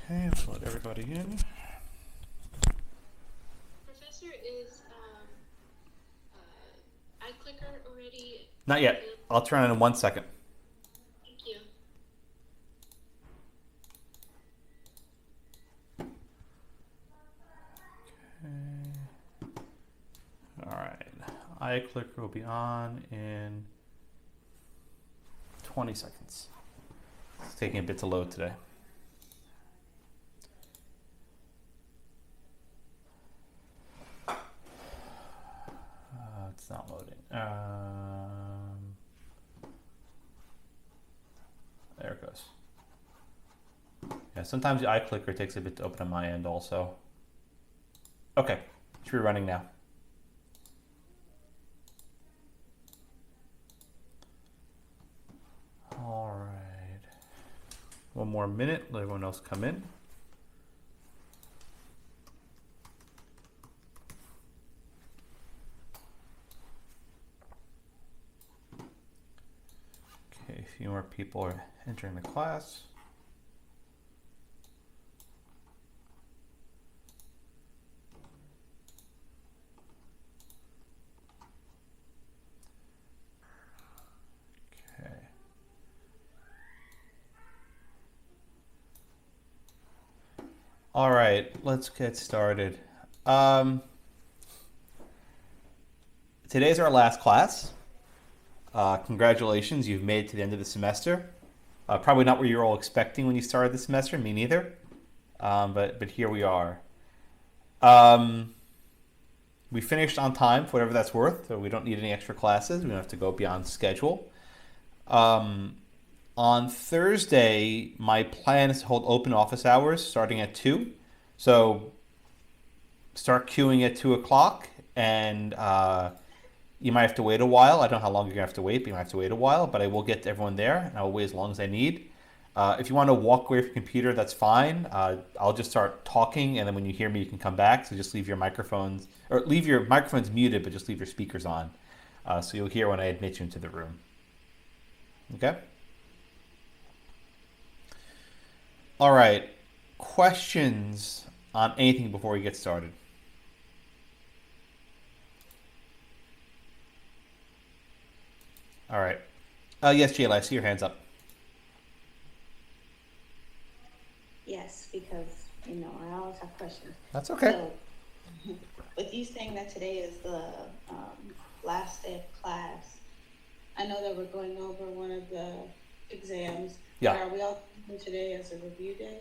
Okay, let's let everybody in. Professor, is iClicker already Not yet. available? I'll turn it in 1 second. Thank you. All right. iClicker will be on in 20 seconds. It's taking a bit to load today. It's not loading. There it goes. Yeah, sometimes the iClicker takes a bit to open on my end also. Okay, should be running now. All right. One more minute, let everyone else come in. Okay, a few more people are entering the class. Okay. All right, let's get started. Today's our last class. Congratulations, you've made it to the end of the semester. Probably not what you were all expecting when you started the semester, me neither. But here we are. We finished on time for whatever that's worth, so we don't need any extra classes. We don't have to go beyond schedule. On Thursday, my plan is to hold open office hours starting at 2. So start queuing at 2 o'clock, and you might have to wait a while. I don't know how long you're going to have to wait, but you might have to wait a while. But I will get everyone there, and I will wait as long as I need. If you want to walk away from your computer, that's fine. I'll just start talking, and then when you hear me, you can come back. So just leave your microphones, or leave your microphones muted, but just leave your speakers on. So you'll hear when I admit you into the room. Okay? All right. Questions on anything before we get started? All right. Yes, Jayla, I see your hands up. Yes, because I always have questions. That's okay. So, with you saying that today is the last day of class, I know that we're going over one of the exams. Yeah. But are we all doing today as a review day?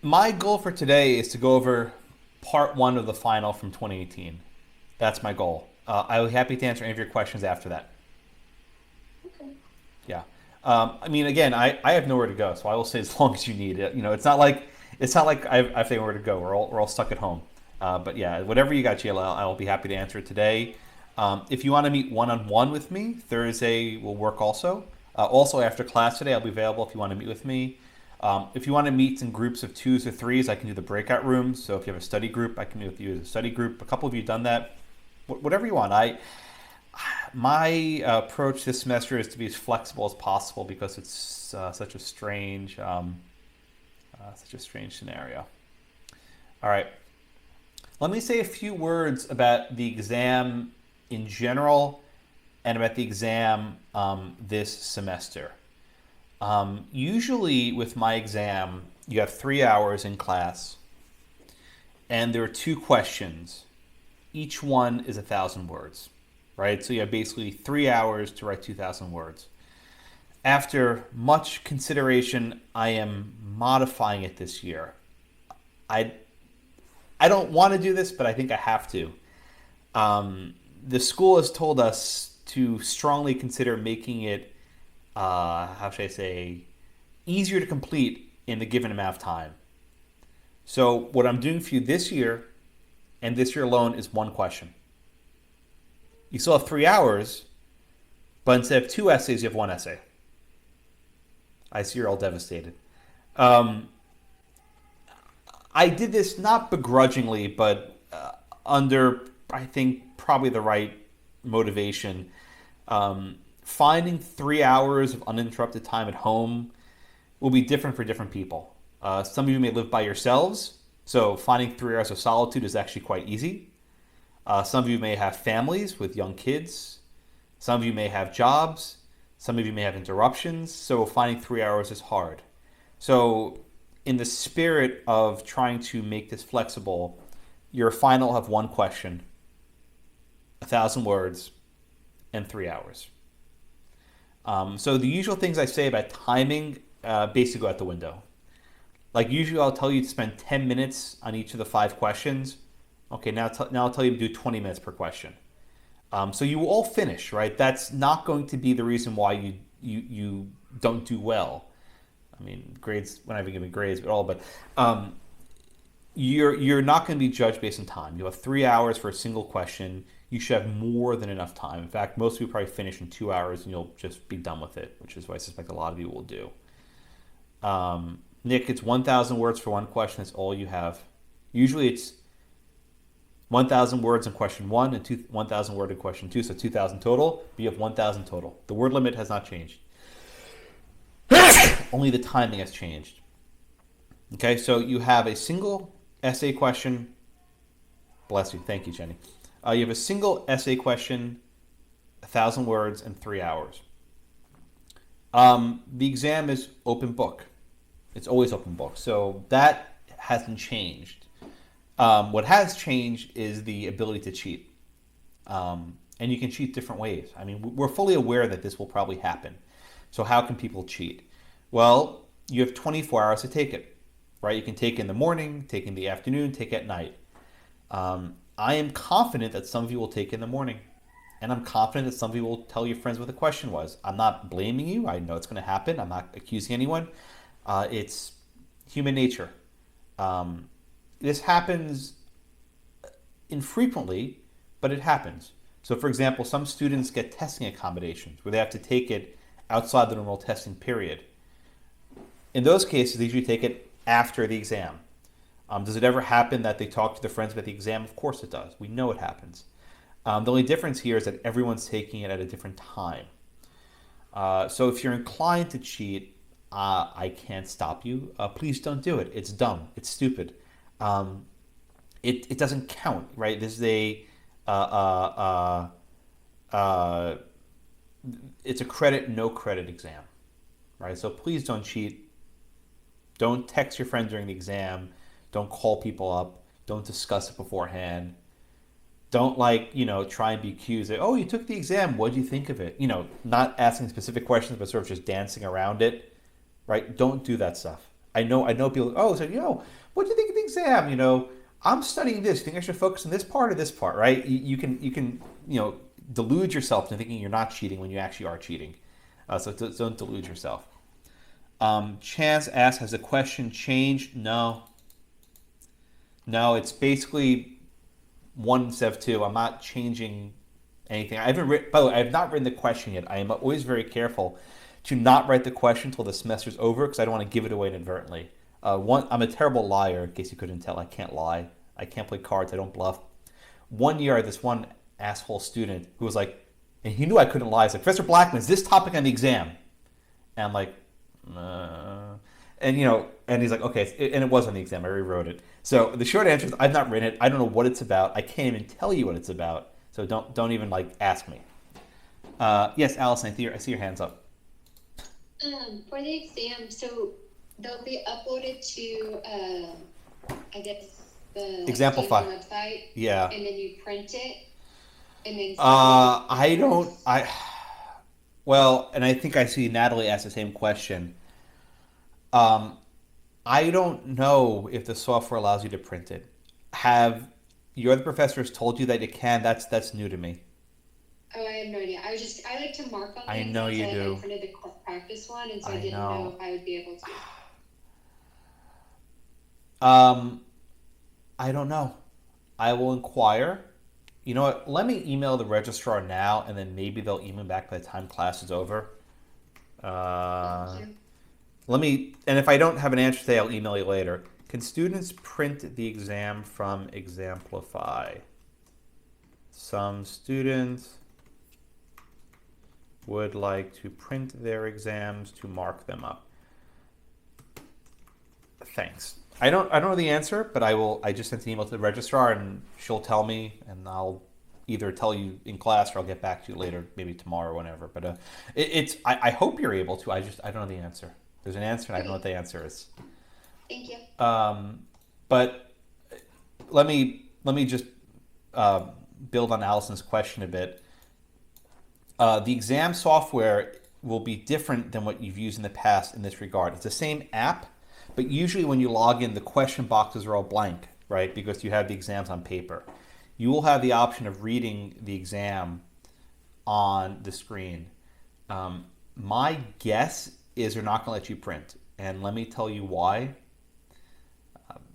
My goal for today is to go over part 1 of the final from 2018. That's my goal. I will be happy to answer any of your questions after that. Okay. Yeah. I mean, again, I have nowhere to go, so I will say as long as you need it. It's not like I have nowhere to go. We're all stuck at home. But yeah, whatever you got, Sheila, I will be happy to answer it today. If you want to meet one-on-one with me, Thursday will work also. Also, after class today, I'll be available if you want to meet with me. If you want to meet in groups of 2s or 3s, I can do the breakout rooms. So if you have a study group, I can meet with you as a study group. A couple of you have done that. Whatever you want. My approach this semester is to be as flexible as possible because it's such a strange scenario. All right. Let me say a few words about the exam in general and about the exam this semester. Usually with my exam, you have 3 hours in class, and there are 2 questions. Each one is 1,000 words, right? So you have basically 3 hours to write 2,000 words. After much consideration, I am modifying it this year. I don't want to do this, but I think I have to. The school has told us to strongly consider making it, how should I say, easier to complete in the given amount of time. So what I'm doing for you this year, and this year alone, is 1 question. You still have 3 hours, but instead of 2 essays, you have 1 essay. I see you're all devastated. I did this not begrudgingly, but under, I think, probably the right motivation. Finding 3 hours of uninterrupted time at home will be different for different people. Some of you may live by yourselves, so finding 3 hours of solitude is actually quite easy. Some of you may have families with young kids. Some of you may have jobs. Some of you may have interruptions, so finding 3 hours is hard. So, in the spirit of trying to make this flexible, your final will have one question, 1,000 words, and 3 hours. So the usual things I say about timing basically go out the window. Like usually I'll tell you to spend 10 minutes on each of the 5 questions. Okay, now I'll tell you to do 20 minutes per question. So you will all finish, right? That's not going to be the reason why you don't do well. I mean, grades, we're not even giving grades at all, but you're not going to be judged based on time. You have 3 hours for a single question. You should have more than enough time. In fact, most of you probably finish in 2 hours and you'll just be done with it, which is what I suspect a lot of you will do. Nick, it's 1,000 words for one question. That's all you have. Usually it's 1,000 words in question 1 and 1,000 word in question 2, so 2,000 total. But you have 1,000 total. The word limit has not changed. Only the timing has changed. Okay, so you have a single essay question. Bless you. Thank you, Jenny. You have a single essay question, 1,000 words, and 3 hours. The exam is open book. It's always open book. So that hasn't changed. What has changed is the ability to cheat. And you can cheat different ways. I mean, we're fully aware that this will probably happen. So how can people cheat? Well, you have 24 hours to take it, right? You can take it in the morning, take it in the afternoon, take it at night. I am confident that some of you will take it in the morning. And I'm confident that some of you will tell your friends what the question was. I'm not blaming you. I know it's going to happen. I'm not accusing anyone. It's human nature. This happens infrequently, but it happens. So, for example, some students get testing accommodations where they have to take it outside the normal testing period. In those cases, they usually take it after the exam. Does it ever happen that they talk to their friends about the exam? Of course it does. We know it happens. The only difference here is that everyone's taking it at a different time. So if you're inclined to cheat, I can't stop you. Please don't do it. It's dumb. It's stupid. It doesn't count, right? This is it's a credit, no credit exam, right? So please don't cheat. Don't text your friend during the exam. Don't call people up. Don't discuss it beforehand. Don't try and be accused. Oh, you took the exam. What did you think of it? Not asking specific questions, but sort of just dancing around it, right? Don't do that stuff. I know people. Oh, so what do you think of the exam? I'm studying this. You think I should focus on this part or this part, right? You can delude yourself into thinking you're not cheating when you actually are cheating. So don't delude yourself. Chance asks, has the question changed? No, it's basically 1 instead of 2. I'm not changing anything. By the way, I have not written the question yet. I am always very careful to not write the question until the semester's over because I don't want to give it away inadvertently. I'm a terrible liar, in case you couldn't tell. I can't lie. I can't play cards. I don't bluff. One year, I had this one asshole student who was like, and he knew I couldn't lie. He's like, Professor Blackman, is this topic on the exam? And I'm like, and he's like, okay, and it was on the exam. I rewrote it. So the short answer is I've not written it. I don't know what it's about. I can't even tell you what it's about. So don't even ask me. Yes, Allison, I see your hands up. For the exam, so they'll be uploaded to, I guess, the Exemplify website. Yeah. And then you print it, and then. Well, and I think I see Natalie ask the same question. I don't know if the software allows you to print it. Have your other professors told you that it can? That's new to me. Oh, I have no idea. I like to mark on. I know you do. I printed the practice one, and so I didn't know if I would be able to. I don't know. I will inquire. You know what? Let me email the registrar now, and then maybe they'll email back by the time class is over. And if I don't have an answer today, I'll email you later. Can students print the exam from Exemplify? Some students would like to print their exams to mark them up. Thanks. I don't know the answer, but I just sent an email to the registrar, and she'll tell me, and I'll either tell you in class or I'll get back to you later, maybe tomorrow or whenever. But I hope you're able to. I don't know the answer. There's an answer, and I don't know what the answer is. Thank you. But let me just build on Allison's question a bit. The exam software will be different than what you've used in the past in this regard. It's the same app, but usually when you log in, the question boxes are all blank, right? Because you have the exams on paper. You will have the option of reading the exam on the screen. My guess is they're not going to let you print. And let me tell you why.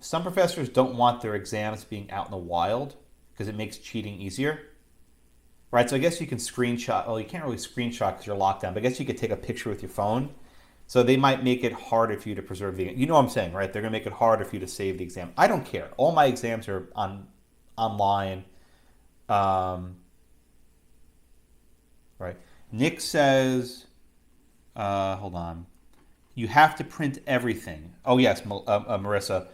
Some professors don't want their exams being out in the wild because it makes cheating easier. Right, so I guess you can screenshot. Well, you can't really screenshot because you're locked down. But I guess you could take a picture with your phone. So they might make it harder for you to preserve the. You know what I'm saying, right? They're going to make it harder for you to save the exam. I don't care. All my exams are online. Right. Nick says, hold on. You have to print everything. Oh yes, Marissa.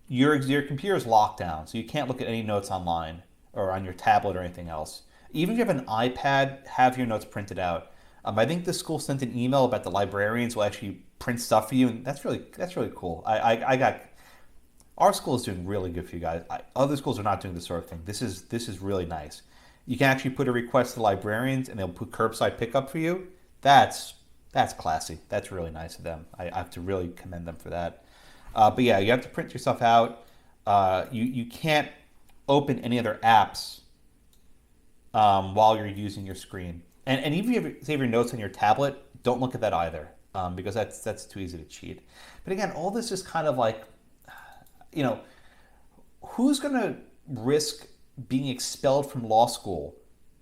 Your computer is locked down, so you can't look at any notes online or on your tablet or anything else. Even if you have an iPad, have your notes printed out. I think the school sent an email about the librarians will actually print stuff for you, and that's really cool. Our school is doing really good for you guys. Other schools are not doing this sort of thing. This is really nice. You can actually put a request to the librarians, and they'll put curbside pickup for you. That's classy. That's really nice of them. I have to really commend them for that. But yeah, you have to print your stuff out. You can't open any other apps while you're using your screen. And even if you save your notes on your tablet, don't look at that either, because that's too easy to cheat. But again, all this is kind of like, who's going to risk being expelled from law school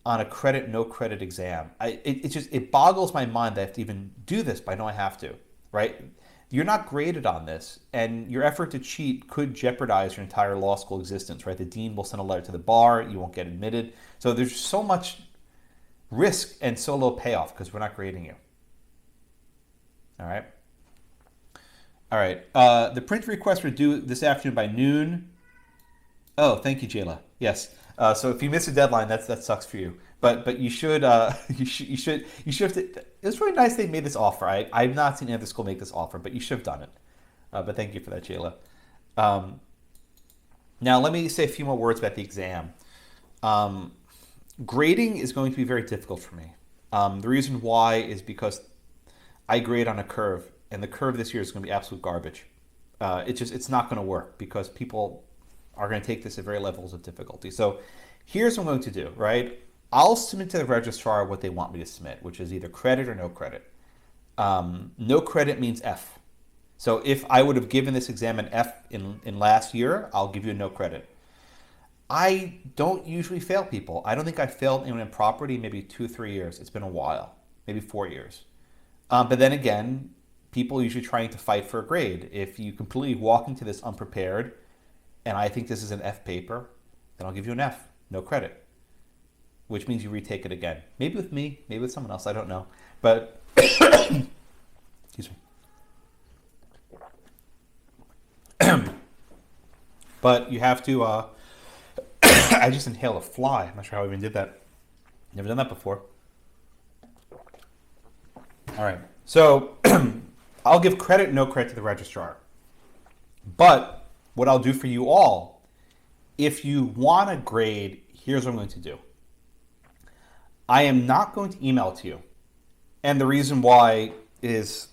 on a credit, no credit exam? It boggles my mind that I have to even do this, but I know I have to, right? You're not graded on this, and your effort to cheat could jeopardize your entire law school existence, right? The dean will send a letter to the bar, you won't get admitted. So there's so much risk and so little payoff because we're not grading you. All right. All right. The print requests were due this afternoon by noon. Oh, thank you, Jayla. Yes. So if you miss a deadline, that sucks for you. But you should you should have. It was really nice they made this offer. I've not seen any other school make this offer, but you should have done it. But thank you for that, Jayla. Now let me say a few more words about the exam. Grading is going to be very difficult for me. The reason why is because I grade on a curve, and the curve this year is going to be absolute garbage. It's not going to work because people are going to take this at very levels of difficulty. So here's what I'm going to do, right? I'll submit to the registrar what they want me to submit, which is either credit or no credit. No credit means F. So if I would have given this exam an F in last year, I'll give you a no credit. I don't usually fail people. I don't think I failed anyone in property maybe 2 or 3 years. It's been a while, maybe 4 years. But then again, people are usually trying to fight for a grade. If you completely walk into this unprepared, and I think this is an F paper, then I'll give you an F, no credit, which means you retake it again. Maybe with me, maybe with someone else, I don't know. But, excuse me. But you have to, I just inhaled a fly. I'm not sure how I even did that. Never done that before. All right. So I'll give credit, no credit to the registrar. But what I'll do for you all, if you want a grade, here's what I'm going to do. I am not going to email it to you. And the reason why is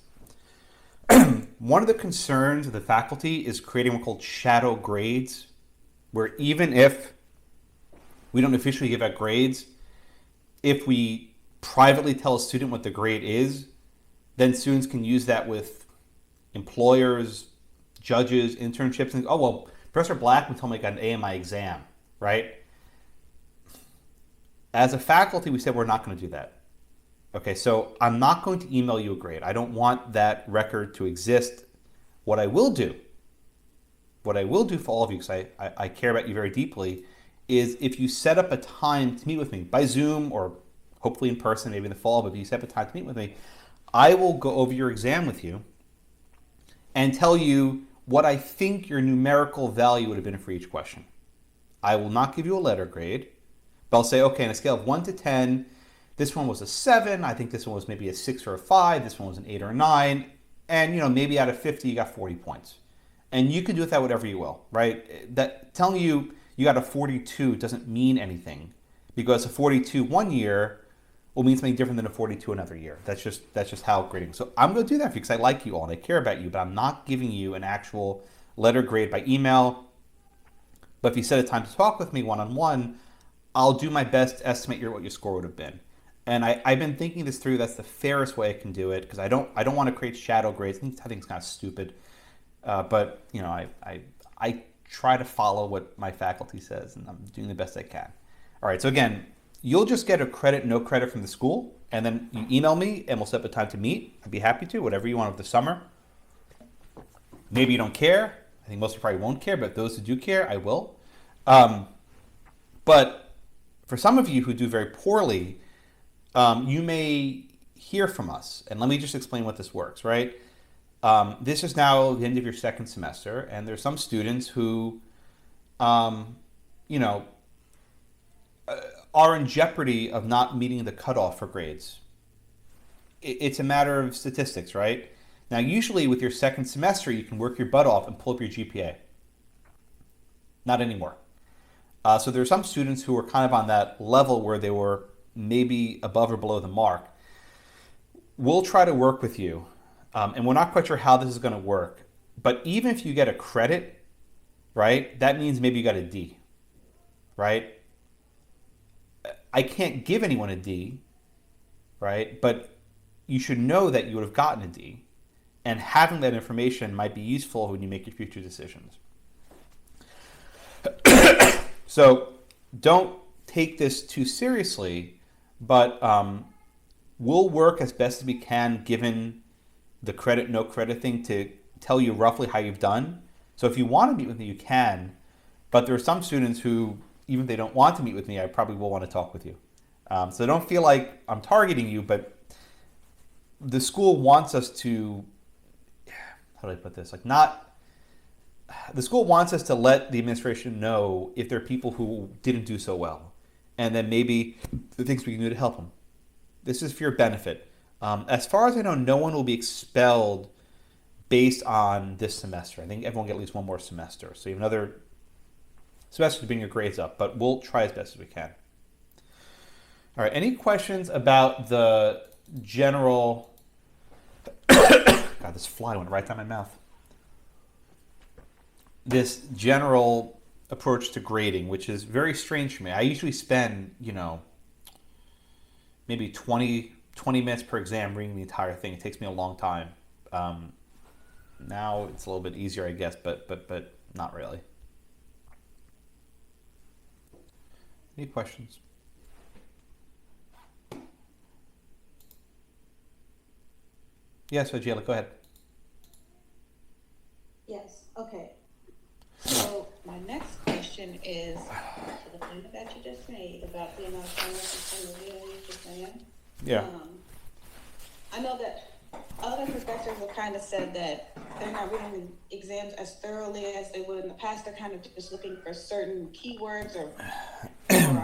one of the concerns of the faculty is creating what's called shadow grades, where even if we don't officially give out grades, if we privately tell a student what the grade is, then students can use that with employers, judges, internships, and oh, well, Professor Blackman told me I got an A in my exam, right? As a faculty, we said we're not going to do that. Okay, so I'm not going to email you a grade. I don't want that record to exist. What I will do for all of you, because I care about you very deeply, is if you set up a time to meet with me by Zoom or hopefully in person, maybe in the fall, but if you set up a time to meet with me, I will go over your exam with you and tell you what I think your numerical value would have been for each question. I will not give you a letter grade, but I'll say, okay, on a scale of 1 to 10, this one was a 7. I think this one was maybe a 6 or a 5. This one was an 8 or a 9. And, maybe out of 50, you got 40 points. And you can do with that whatever you will, right? That telling you got a 42 doesn't mean anything, because a 42 one year will mean something different than a 42 another year. That's just how grading. So I'm going to do that for you because I like you all and I care about you, but I'm not giving you an actual letter grade by email. But if you set a time to talk with me one-on-one, I'll do my best to estimate what your score would have been. And I've been thinking this through. That's the fairest way I can do it, because I don't want to create shadow grades. I think it's kind of stupid. But I try to follow what my faculty says, and I'm doing the best I can. All right. So again, you'll just get a credit, no credit from the school, and then you email me, and we'll set up a time to meet. I'd be happy to, whatever you want over the summer. Maybe you don't care. I think most of you probably won't care, but those who do care, I will. But for some of you who do very poorly, you may hear from us. And let me just explain what this works, right? This is now the end of your second semester, and there's some students who, are in jeopardy of not meeting the cutoff for grades. It's a matter of statistics, right? Now, usually with your second semester, you can work your butt off and pull up your GPA. Not anymore. So there are some students who are kind of on that level where they were maybe above or below the mark. We'll try to work with you. And we're not quite sure how this is going to work. But even if you get a credit, right, that means maybe you got a D, right? I can't give anyone a D, right? But you should know that you would have gotten a D. And having that information might be useful when you make your future decisions. So don't take this too seriously, but we'll work as best as we can, given the credit, no credit thing, to tell you roughly how you've done. So if you want to meet with me, you can. But there are some students who, even if they don't want to meet with me, I probably will want to talk with you. So don't feel like I'm targeting you, but the school wants us to, how do I put this? The school wants us to let the administration know if there are people who didn't do so well, and then maybe the things we can do to help them. This is for your benefit. As far as I know, no one will be expelled based on this semester. I think everyone will get at least one more semester. So you have another semester to bring your grades up, but we'll try as best as we can. All right, any questions about the general... God, this fly went right down my mouth. This general approach to grading, which is very strange for me. I usually spend, maybe 20 minutes per exam reading the entire thing. It takes me a long time. Now it's a little bit easier, I guess, but not really. Any questions? Yes, Ajayla, go ahead. Yes, okay. So my next question is to the point that you just made about the amount of time that's reviewing each exam. Yeah. I know that other professors have kind of said that they're not reading the exams as thoroughly as they would in the past. They're kind of just looking for certain keywords or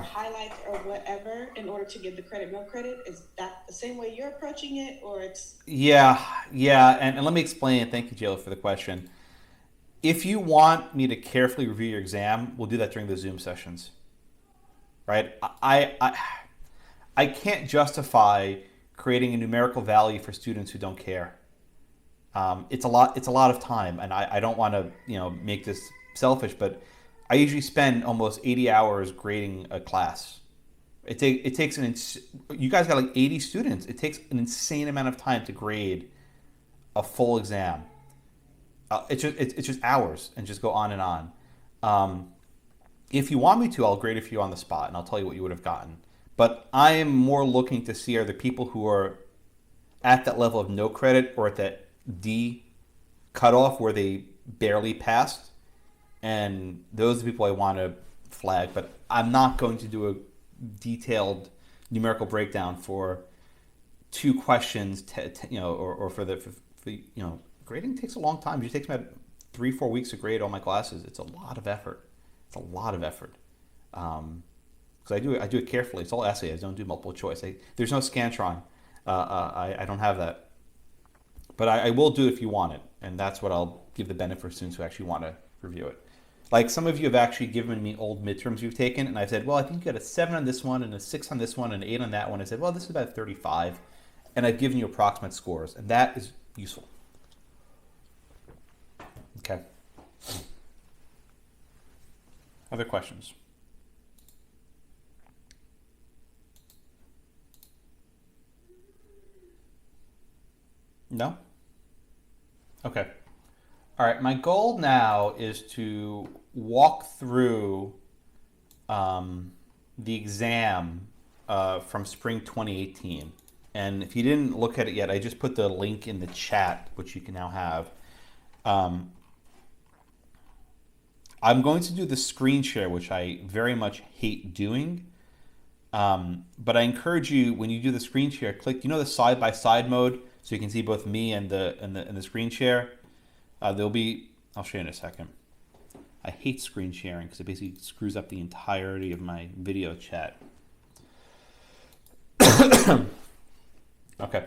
highlights or whatever in order to give the credit, no credit. Is that the same way you're approaching it, or it's... Yeah. And let me explain. Thank you, Jayla, for the question. If you want me to carefully review your exam, we'll do that during the Zoom sessions, right? I can't justify creating a numerical value for students who don't care. It's a lot of time, and I don't want to make this selfish, but I usually spend almost 80 hours grading a class. It takes you guys got like 80 students. It takes an insane amount of time to grade a full exam. It's just hours and just go on and on. If you want me to, I'll grade it for you on the spot, and I'll tell you what you would have gotten. But I am more looking to see are the people who are at that level of no credit or at that D cutoff where they barely passed, and those are the people I want to flag. But I'm not going to do a detailed numerical breakdown for 2 questions, or for grading takes a long time. It takes me about 3-4 weeks to grade all my classes. It's a lot of effort. It's a lot of effort. Because I do it carefully. It's all essays. I don't do multiple choice. There's no Scantron. I don't have that. But I will do it if you want it. And that's what I'll give the benefit for students who actually want to review it. Like some of you have actually given me old midterms you've taken, and I've said, well, I think you got a 7 on this one, and a 6 on this one, and an 8 on that one. I said, well, this is about 35. And I've given you approximate scores, and that is useful. Okay. Other questions? No? Okay. All right, my goal now is to walk through the exam from spring 2018. And if you didn't look at it yet, I just put the link in the chat, which you can now have. I'm going to do the screen share, which I very much hate doing. But I encourage you, when you do the screen share, click, the side-by-side mode, so you can see both me and the screen share. There'll be, I'll show you in a second. I hate screen sharing because it basically screws up the entirety of my video chat. Okay.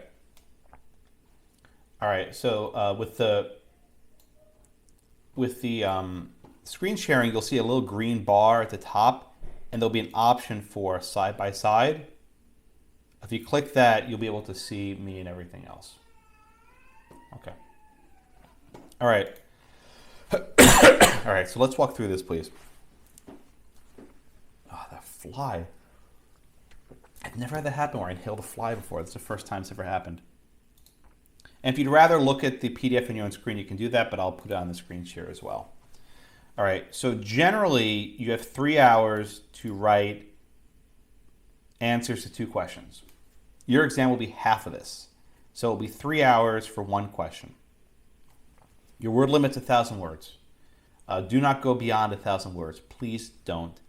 All right. So with the screen sharing, you'll see a little green bar at the top, and there'll be an option for side by side. If you click that, you'll be able to see me and everything else. Okay. All right. All right. So let's walk through this, please. Oh, that fly. I've never had that happen where I inhaled a fly before. That's the first time it's ever happened. And if you'd rather look at the PDF on your own screen, you can do that, but I'll put it on the screen share as well. All right, so generally, you have 3 hours to write answers to 2 questions. Your exam will be half of this. So it'll be 3 hours for 1 question. Your word limit's 1,000 words. Do not go beyond 1,000 words. Please don't.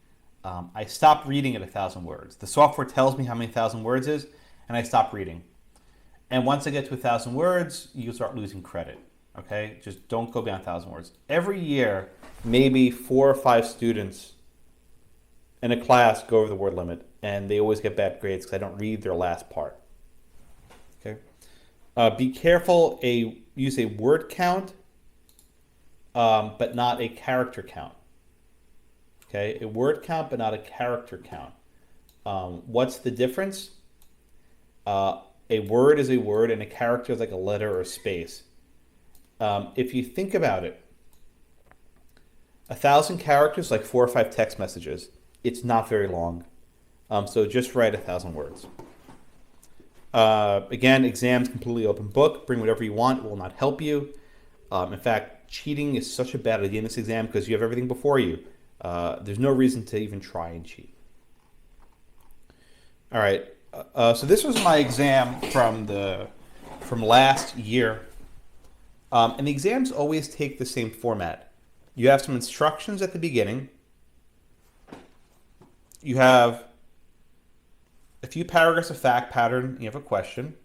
I stopped reading at 1,000 words. The software tells me how many 1,000 words is, and I stop reading. And once I get to 1,000 words, you start losing credit. Okay? Just don't go beyond 1,000 words. Every year, maybe 4 or 5 students in a class go over the word limit, and they always get bad grades because I don't read their last part. Okay? Be careful. Use a word count, but not a character count. Okay, a word count, but not a character count. What's the difference? A word is a word, and a character is like a letter or a space. If you think about it, 1,000 characters, like 4 or 5 text messages. It's not very long. So just write 1,000 words. Again, exams completely open book. Bring whatever you want. It will not help you. In fact, cheating is such a bad idea in this exam because you have everything before you. There's no reason to even try and cheat. All right. So this was my exam from last year. And the exams always take the same format. You have some instructions at the beginning. You have a few paragraphs of fact pattern. You have a question.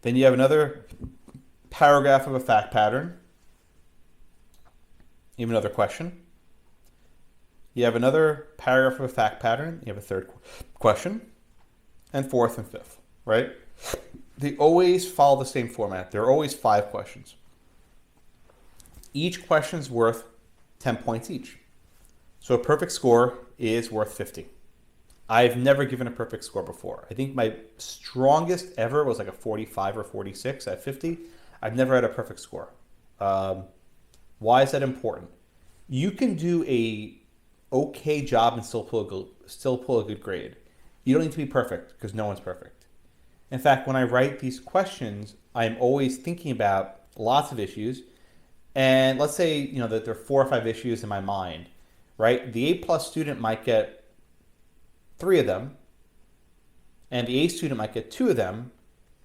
Then you have another paragraph of a fact pattern. You have another question. You have another paragraph of a fact pattern. You have a third question. And fourth and fifth, right? They always follow the same format. There are always 5 questions. Each question is worth 10 points each. So a perfect score is worth 50. I've never given a perfect score before. I think my strongest ever was like a 45 or 46 at 50. I've never had a perfect score. Why is that important? You can do a okay job and still pull a good grade. You don't need to be perfect because no one's perfect. In fact, when I write these questions, I'm always thinking about lots of issues. And let's say, that there are 4 or 5 issues in my mind, right? The A+ student might get 3 of them, and the A student might get 2 of them,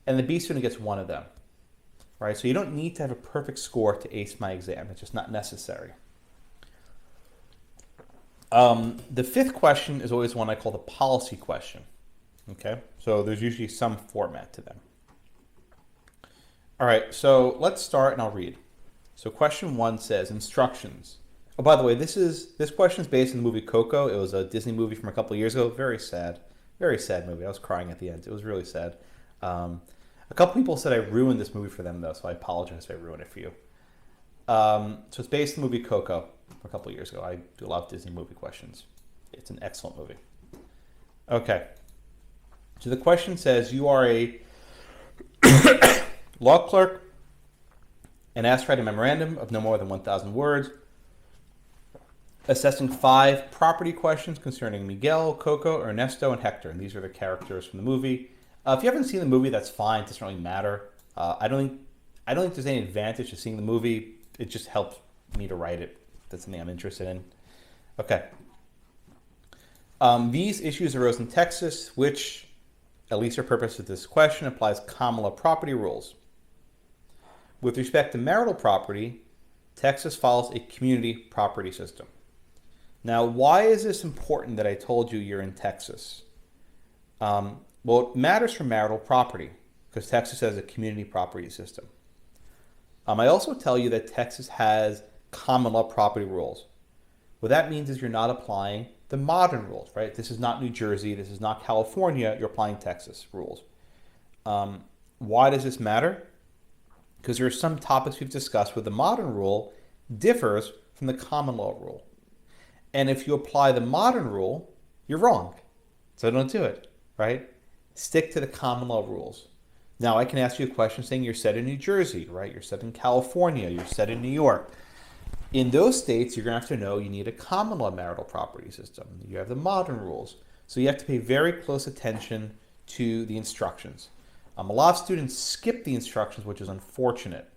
and the B student gets 1 of them, right? So you don't need to have a perfect score to ace my exam. It's just not necessary. The 5th question is always one I call the policy question. Okay, so there's usually some format to them. All right, so let's start and I'll read. So question 1 says instructions. Oh, by the way, this question is based on the movie Coco. It was a Disney movie from a couple of years ago. Very sad movie. I was crying at the end. It was really sad. A couple people said I ruined this movie for them though, so I apologize if I ruined it for you. So it's based on the movie Coco from a couple of years ago. I do a lot of Disney movie questions. It's an excellent movie. Okay. So the question says you are a law clerk and asked to write a memorandum of no more than 1,000 words, assessing 5 property questions concerning Miguel, Coco, Ernesto, and Hector. And these are the characters from the movie. If you haven't seen the movie, that's fine. It doesn't really matter. I don't think there's any advantage to seeing the movie. It just helps me to write it. That's something I'm interested in. Okay. These issues arose in Texas, which, at least for purpose of this question, applies common law property rules. With respect to marital property, Texas follows a community property system. Now, why is this important that I told you you're in Texas? Well, it matters for marital property because Texas has a community property system. I also tell you that Texas has common law property rules. What that means is you're not applying the modern rules, right? This is not New Jersey. This is not California. You're applying Texas rules. Why does this matter? Because there are some topics we've discussed where the modern rule differs from the common law rule. And if you apply the modern rule, you're wrong. So don't do it, right? Stick to the common law rules. Now, I can ask you a question saying you're set in New Jersey, right? You're set in California. You're set in New York. In those states, you're going to have to know you need a common law marital property system. You have the modern rules. So you have to pay very close attention to the instructions. A lot of students skip the instructions, which is unfortunate,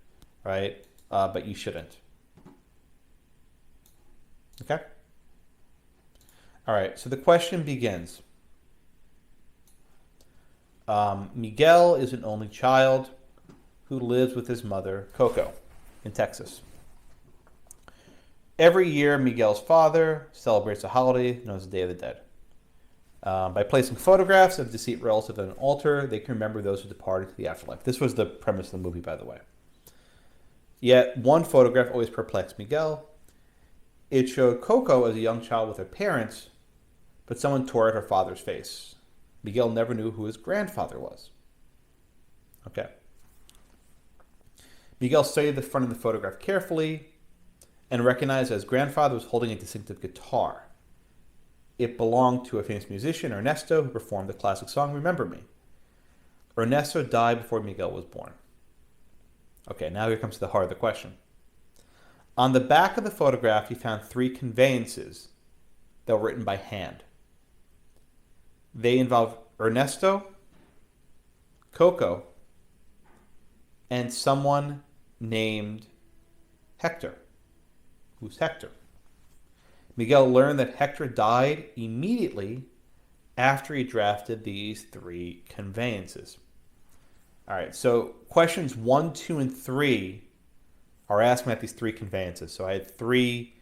right? But you shouldn't. Okay? All right, so the question begins. Miguel is an only child who lives with his mother, Coco, in Texas. Every year, Miguel's father celebrates a holiday known as the Day of the Dead. By placing photographs of deceased relatives on an altar, they can remember those who departed to the afterlife. This was the premise of the movie, by the way. Yet, one photograph always perplexed Miguel. It showed Coco as a young child with her parents, but someone tore at her father's face. Miguel never knew who his grandfather was. Okay. Miguel studied the front of the photograph carefully and recognized that his grandfather was holding a distinctive guitar. It belonged to a famous musician, Ernesto, who performed the classic song, Remember Me. Ernesto died before Miguel was born. Okay, now here comes the heart of the question. On the back of the photograph, he found 3 conveyances that were written by hand. They involve Ernesto, Coco, and someone named Hector. Who's Hector? Miguel learned that Hector died immediately after he drafted these 3 conveyances. All right, so questions 1, 2, and 3 are asking about these 3 conveyances. So I had 3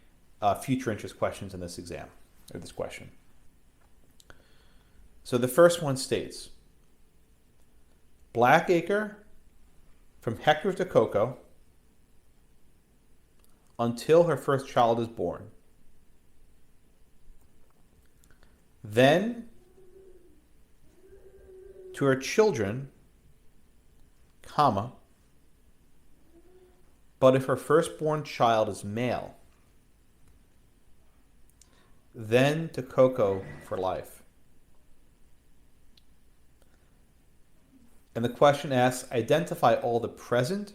future interest questions in this exam, or this question. So the first one states, Blackacre from Hector to Coco until her first child is born. Then to her children, comma, but if her firstborn child is male, then to Coco for life. And the question asks, identify all the present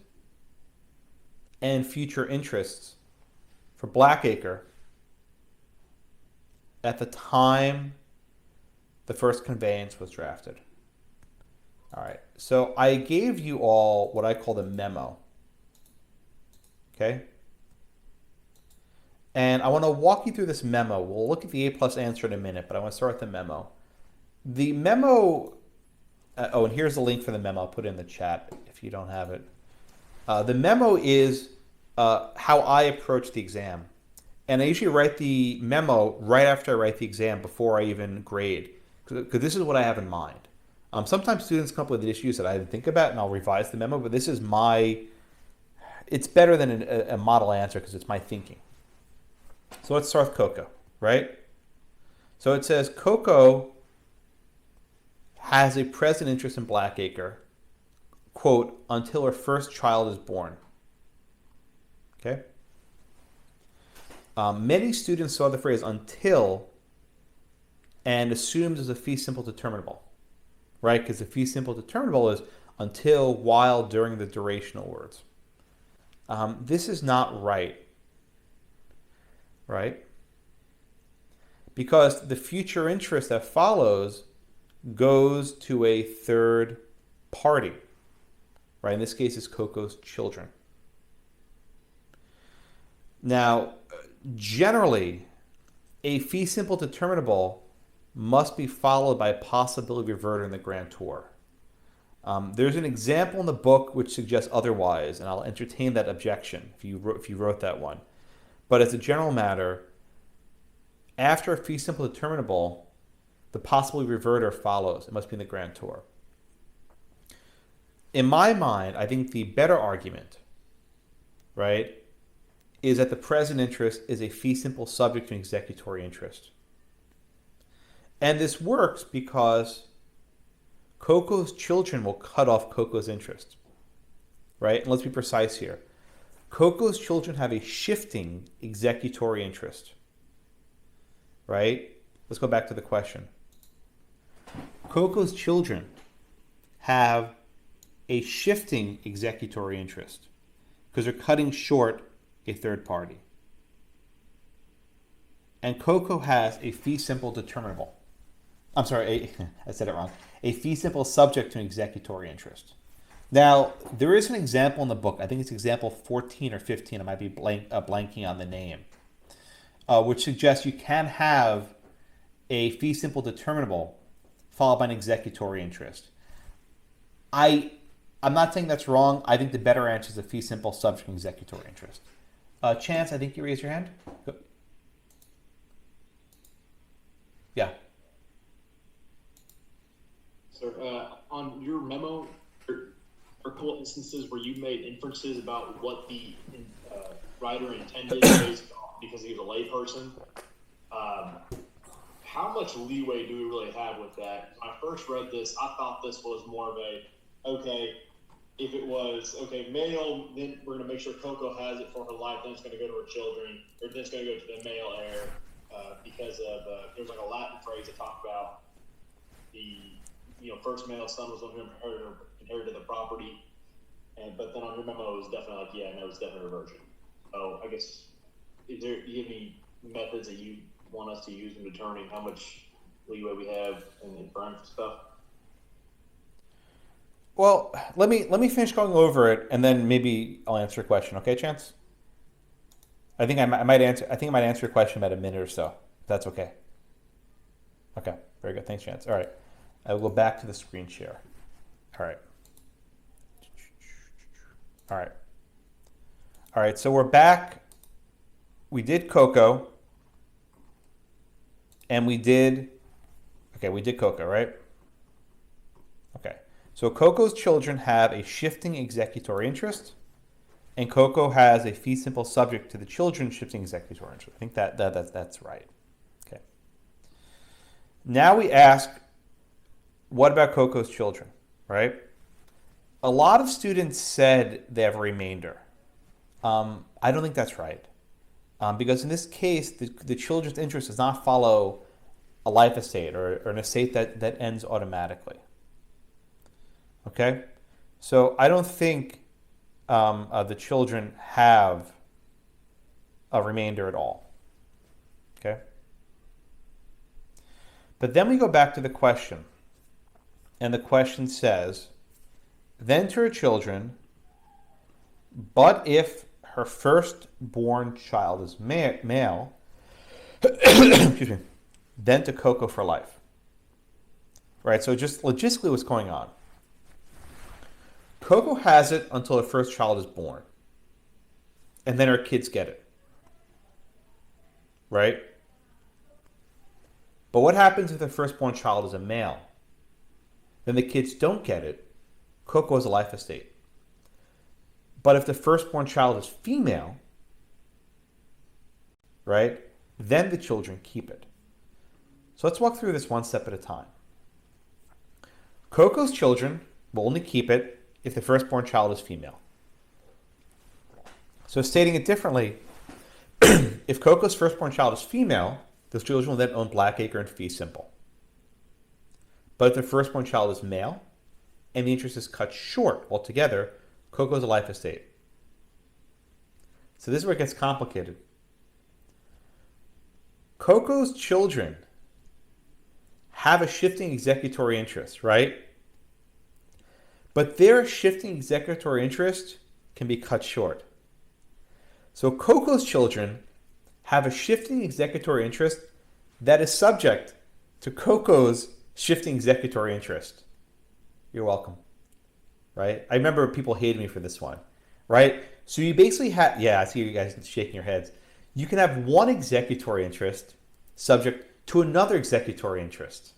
and future interests for Blackacre at the time the first conveyance was drafted. All right, so I gave you all what I call the memo. Okay? And I want to walk you through this memo. We'll look at the A+ answer in a minute, but I want to start with the memo. The memo, and here's the link for the memo. I'll put it in the chat if you don't have it. The memo is how I approach the exam. And I usually write the memo right after I write the exam before I even grade, because this is what I have in mind. Sometimes students come up with issues that I didn't think about, and I'll revise the memo. But this is my. It's better than a model answer because it's my thinking. So let's start with Coco, right? So it says Coco has a present interest in Blackacre, quote, until her first child is born. Okay? Many students saw the phrase until and assumed as a fee simple determinable, right? Because the fee simple determinable is until, while, during the durational words. This is not right, right? Because the future interest that follows goes to a third party, right? In this case, it's Coco's children. Now, generally, a fee simple determinable must be followed by a possibility reverter in the grantor. There's an example in the book which suggests otherwise, and I'll entertain that objection if you wrote that one. But as a general matter, after a fee simple determinable, the possibility reverter follows. It must be in the grantor. In my mind, I think the better argument, right, is that the present interest is a fee simple subject to an executory interest. And this works because Coco's children will cut off Coco's interest, right? And let's be precise here. Coco's children have a shifting executory interest, right? Let's go back to the question. Coco's children have a shifting executory interest because they're cutting short a third party. And Coco has a fee simple determinable. I'm sorry, I said it wrong. A fee simple subject to an executory interest. Now, there is an example in the book. I think it's example 14 or 15. I might be blanking on the name, which suggests you can have a fee simple determinable followed by an executory interest. I'm not saying that's wrong. I think the better answer is a fee simple subject to an executory interest. Chance, I think you raised your hand. Go. Yeah. So on your memo, there are a couple instances where you made inferences about what the writer intended based on, because he was a layperson. How much leeway do we really have with that? When I first read this, I thought this was more of a, okay, if it was, okay, male, then we're going to make sure Coco has it for her life, then it's going to go to her children, or then it's going to go to the male heir, because of, there's like a Latin phrase that talked about the, first male son was the one who inherited the property, but then on your memo it was definitely like, yeah, no, it's definitely reversion. So I guess, do you have any methods that you want us to use in determining how much leeway we have in inferring stuff? Well, let me finish going over it, and then maybe I'll answer your question. Okay, Chance? I think I might answer your question in about a minute or so. If that's okay. Okay, very good. Thanks, Chance. All right, I will go back to the screen share. All right. So we're back. We did Coco, and we did Coco, right? Okay. So Coco's children have a shifting executory interest, and Coco has a fee simple subject to the children's shifting executory interest. I think that's right. Okay. Now we ask, what about Coco's children, right? A lot of students said they have a remainder. I don't think that's right, because in this case, the children's interest does not follow a life estate or an estate that ends automatically. Okay, so I don't think the children have a remainder at all. Okay, but then we go back to the question, and the question says, then to her children, but if her firstborn child is male, excuse me, then to Coco for life. Right, so just logistically what's going on. Coco has it until her first child is born. And then her kids get it. Right? But what happens if the firstborn child is a male? then the kids don't get it. Coco has a life estate. But if the firstborn child is female, right, then the children keep it. So let's walk through this one step at a time. Coco's children will only keep it if the firstborn child is female. So stating it differently, if Coco's firstborn child is female, those children will then own Blackacre and fee simple. But if the firstborn child is male, and the interest is cut short altogether, Coco's a life estate. So this is where it gets complicated. Coco's children have a shifting executory interest, right? But their shifting executory interest can be cut short. So Coco's children have a shifting executory interest that is subject to Coco's shifting executory interest. You're welcome. Right? I remember people hated me for this one. Right? So you basically have, yeah, I see you guys shaking your heads. You can have one executory interest subject to another executory interest.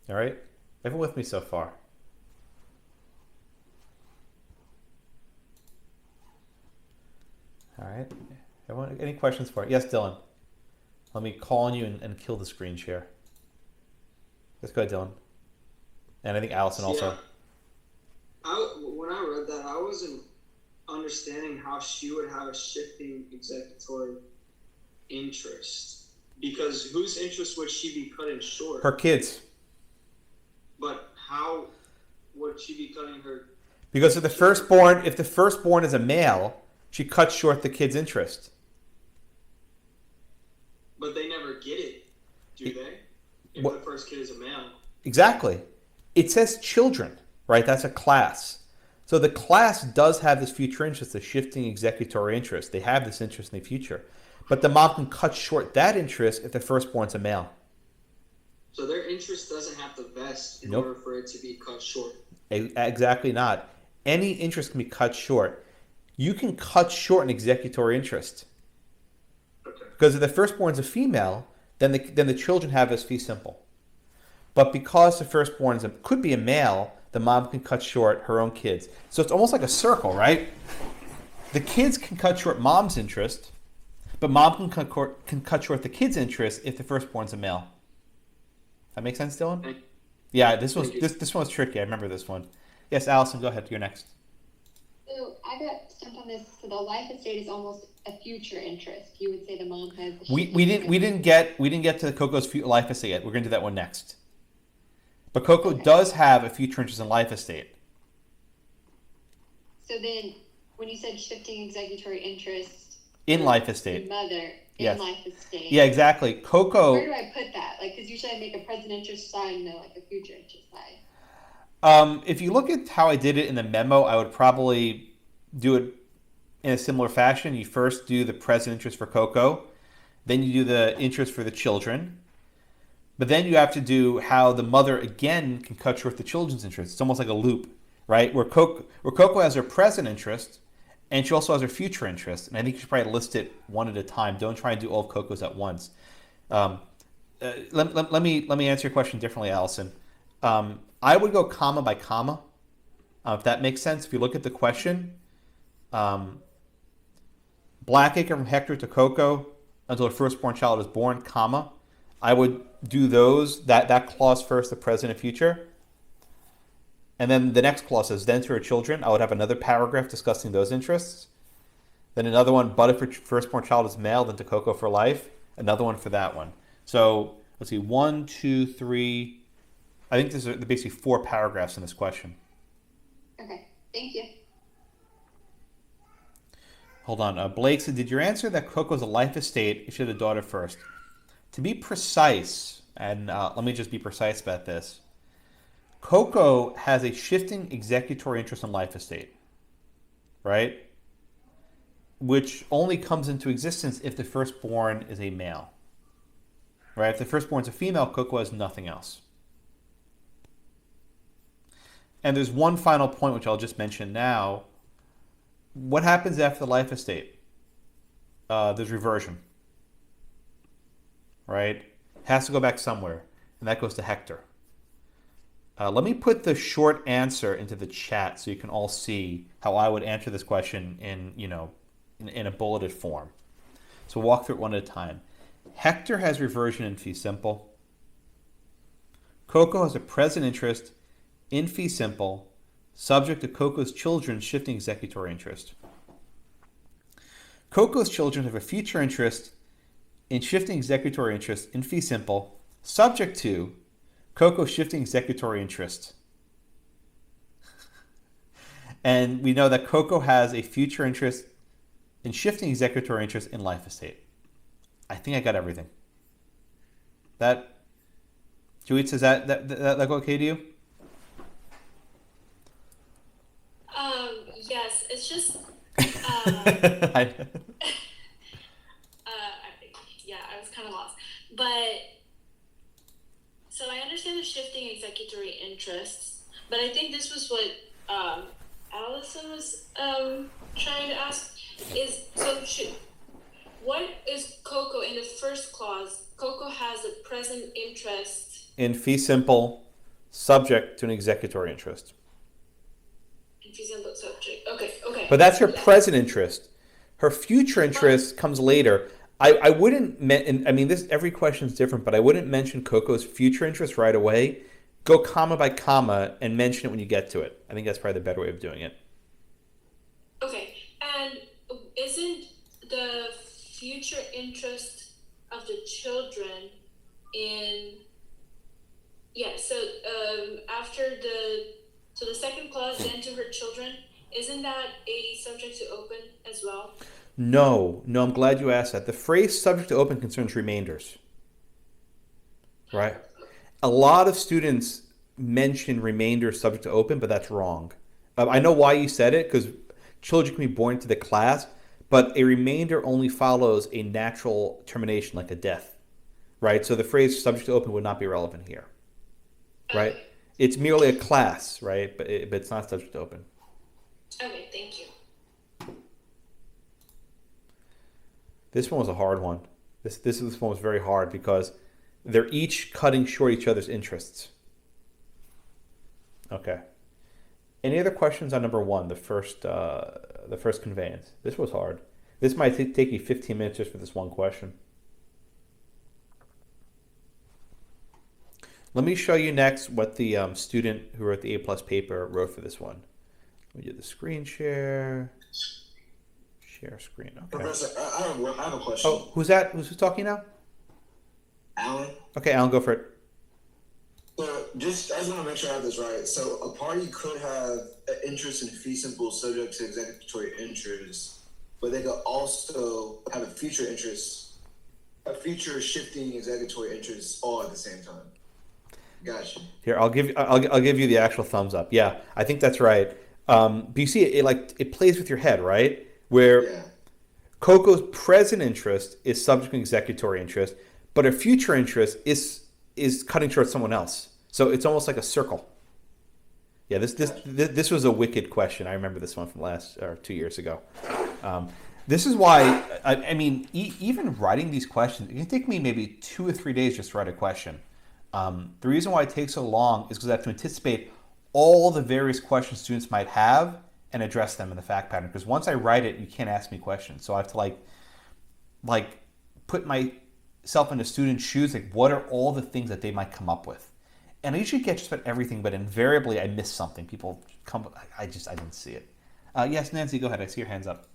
All right? Everyone with me so far? All right. Everyone, any questions for it? Yes, Dylan. Let me call on you and kill the screen share. Let's go ahead, Dylan. And I think Allison also. When I read that, I wasn't understanding how she would have a shifting executory interest. Because whose interest would she be cutting short? Her kids. But how would she be cutting her? Because if the firstborn is a male, she cuts short the kid's interest. But they never get it, do they? If the first kid is a male. Exactly. It says children, right? That's a class. So the class does have this future interest, the shifting executory interest. They have this interest in the future. But the mom can cut short that interest if the firstborn's a male. So their interest doesn't have to vest in Nope. order for it to be cut short. Exactly not. Any interest can be cut short. You can cut short an executory interest. Okay. Because if the firstborn's a female, then the children have this fee simple. But because the firstborn could be a male, the mom can cut short her own kids. So it's almost like a circle, right? The kids can cut short mom's interest, but mom can cut short the kid's interest if the firstborn's a male. That make sense, Dylan? Yeah, this one was tricky. I remember this one. Yes, Allison, go ahead. You're next. So I got stumped on this. So the life estate is almost a future interest. You would say the mom has. We didn't get to the Coco's life estate yet. We're going to do that one next. But Coco does have a future interest in life estate. So then, when you said shifting executory interest In life estate. the mother in Yes. life estate. Yeah, exactly. Coco. Where do I put that? Like, because usually I make a present interest side and then like a future interest side. If you look at how I did it in the memo, I would probably do it in a similar fashion. You first do the present interest for Coco, then you do the interest for the children, but then you have to do how the mother again can cut short the children's interest. It's almost like a loop, right? Where Coco has her present interest, and she also has her future interest. And I think you should probably list it one at a time. Don't try and do all of Coco's at once. Let me answer your question differently, Allison. I would go comma by comma, if that makes sense. If you look at the question, Blackacre from Hector to Coco until her firstborn child is born, comma. I would do that clause first, the present and future. And then the next clause says, then to her children. I would have another paragraph discussing those interests. Then another one, but if her firstborn child is male, then to Coco for life. Another one for that one. So let's see, 1, 2, 3. I think there's basically 4 paragraphs in this question. Okay, thank you. Hold on. Blake said, did your answer that Coco's a life estate if she had a daughter first? To be precise, and let me just be precise about this, Coco has a shifting executory interest in life estate, right? Which only comes into existence if the firstborn is a male, right? If the firstborn is a female, Coco has nothing else. And there's one final point which I'll just mention now. What happens after the life estate? There's reversion, right? Has to go back somewhere. and that goes to Hector. Let me put the short answer into the chat so you can all see how I would answer this question in a bulleted form. So we'll walk through it one at a time. Hector has reversion in fee simple. Coco has a present interest in fee simple, subject to Coco's children's shifting executory interest. Coco's children have a future interest in shifting executory interest in fee simple, subject to Coco's shifting executory interest. And we know that Coco has a future interest in shifting executory interest in life estate. I think I got everything. That, Juliet, does that look okay to you? Yes, it's just, I- yeah, I was kind of lost. But, so I understand the shifting executory interests, but I think this was what Allison was trying to ask. What is Coco in the first clause? Coco has a present interest. in fee simple, subject to an executory interest. In fee simple subject. Okay. But that's her present interest. Her future interest comes later. I wouldn't, every question is different, but I wouldn't mention Coco's future interest right away. Go comma by comma and mention it when you get to it. I think that's probably the better way of doing it. Okay, and isn't the future interest of the children in after the second clause, then to her children, isn't that a subject to open as well? No, I'm glad you asked that. The phrase subject to open concerns remainders, right? A lot of students mention remainders subject to open, but that's wrong. I know why you said it, because children can be born into the class, but a remainder only follows a natural termination, like a death, right? So the phrase subject to open would not be relevant here, right? Okay. It's merely a class, right? But it's not subject to open. Okay, thank you. This one was a hard one. This one was very hard because they're each cutting short each other's interests. Okay. Any other questions on number one, the first conveyance? This was hard. This might take you 15 minutes just for this one question. Let me show you next what the student who wrote the A+ paper wrote for this one. Let me do the screen share. Share screen. Okay. Professor, I have a question. Oh, who's that? Who's talking now? Alan? Okay, Alan, go for it. So I just want to make sure I have this right. So a party could have an interest in fee simple subject to executory interest, but they could also have a future interest, a future shifting executory interest all at the same time. Gotcha. Here, I'll give you the actual thumbs up. Yeah, I think that's right. But you see, it plays with your head, right? Where Yeah. Coco's present interest is subject to executory interest, but her future interest is cutting short someone else. So it's almost like a circle. Yeah, this was a wicked question. I remember this one from 2 years ago. This is why even writing these questions, it can take me maybe 2 or 3 days just to write a question. The reason why it takes so long is because I have to anticipate all the various questions students might have and address them in the fact pattern. Because once I write it, you can't ask me questions. So I have to like put myself into students' shoes. Like, what are all the things that they might come up with? And I usually get just about everything, but invariably I miss something. People come, I didn't see it. Yes, Nancy, go ahead. I see your hands up.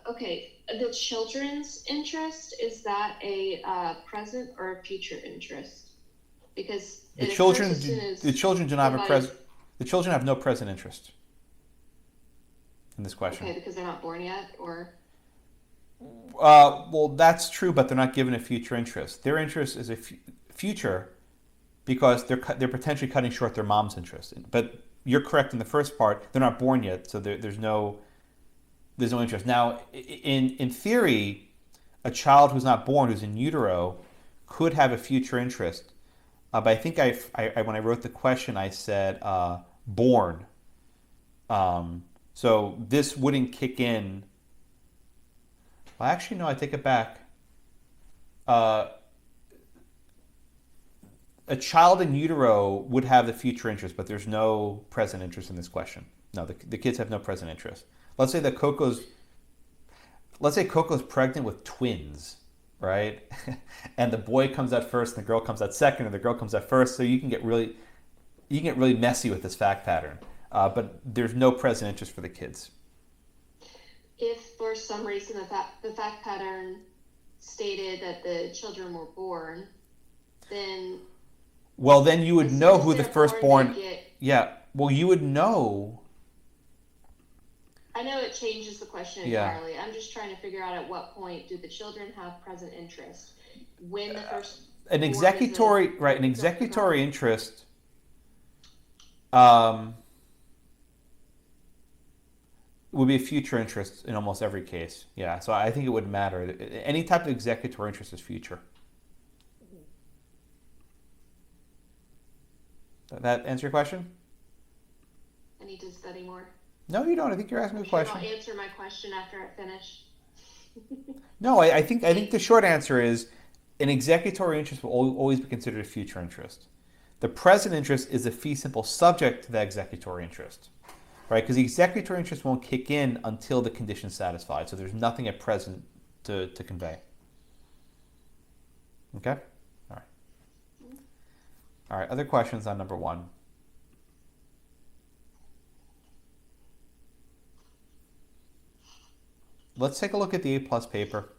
Okay, the children's interest, is that a present or a future interest? Because The children do not have a present. The children have no present interest in this question. Okay, because they're not born yet, or Well, that's true, but they're not given a future interest. Their interest is a future because they're potentially cutting short their mom's interest. But you're correct in the first part; they're not born yet, so there's no interest. Now, in theory, a child who's not born, who's in utero, could have a future interest. But I think I when I wrote the question, I said born. So this wouldn't kick in. Well, actually, no, I take it back. a child in utero would have the future interest, but there's no present interest in this question. No, the kids have no present interest. Let's say Coco's pregnant with twins, right? And the boy comes out first, and the girl comes out second, and the girl comes out first. So you can get really messy with this fact pattern. But there's no present interest for the kids. If for some reason the fact pattern stated that the children were born, then you would know who the firstborn. Get, yeah. Well, you would know. I know it changes the question entirely. Yeah. I'm just trying to figure out at what point do the children have present interest when the first an executory interest. Would be a future interest in almost every case. Yeah, so I think it would matter. Any type of executory interest is future. That answer your question? I need to study more. No, you don't. I think you're asking me a question. I'll answer my question after I finish. No, I think the short answer is an executory interest will always be considered a future interest. The present interest is a fee simple subject to that executory interest. Right, because the executory interest won't kick in until the condition is satisfied. So there's nothing at present to convey. Okay? All right. All right, other questions on number 1? Let's take a look at the A+ paper.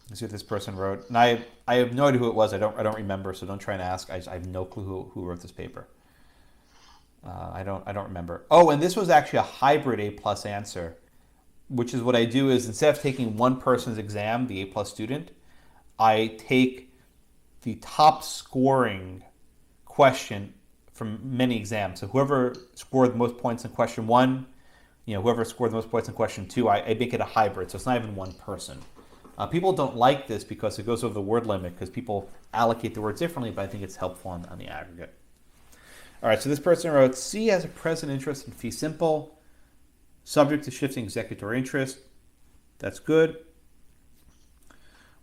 Let's see what this person wrote. And I have no idea who it was. I don't remember, so don't try and ask. I have no clue who wrote this paper. I don't remember. Oh, and this was actually a hybrid A+ answer, which is what I do is instead of taking one person's exam, the A+ student, I take the top scoring question from many exams. So whoever scored the most points in question 1, whoever scored the most points in question 2, I make it a hybrid. So it's not even one person. People don't like this because it goes over the word limit because people allocate the words differently, but I think it's helpful on the aggregate. All right, so this person wrote, C has a present interest in fee simple, subject to shifting executory interest. That's good.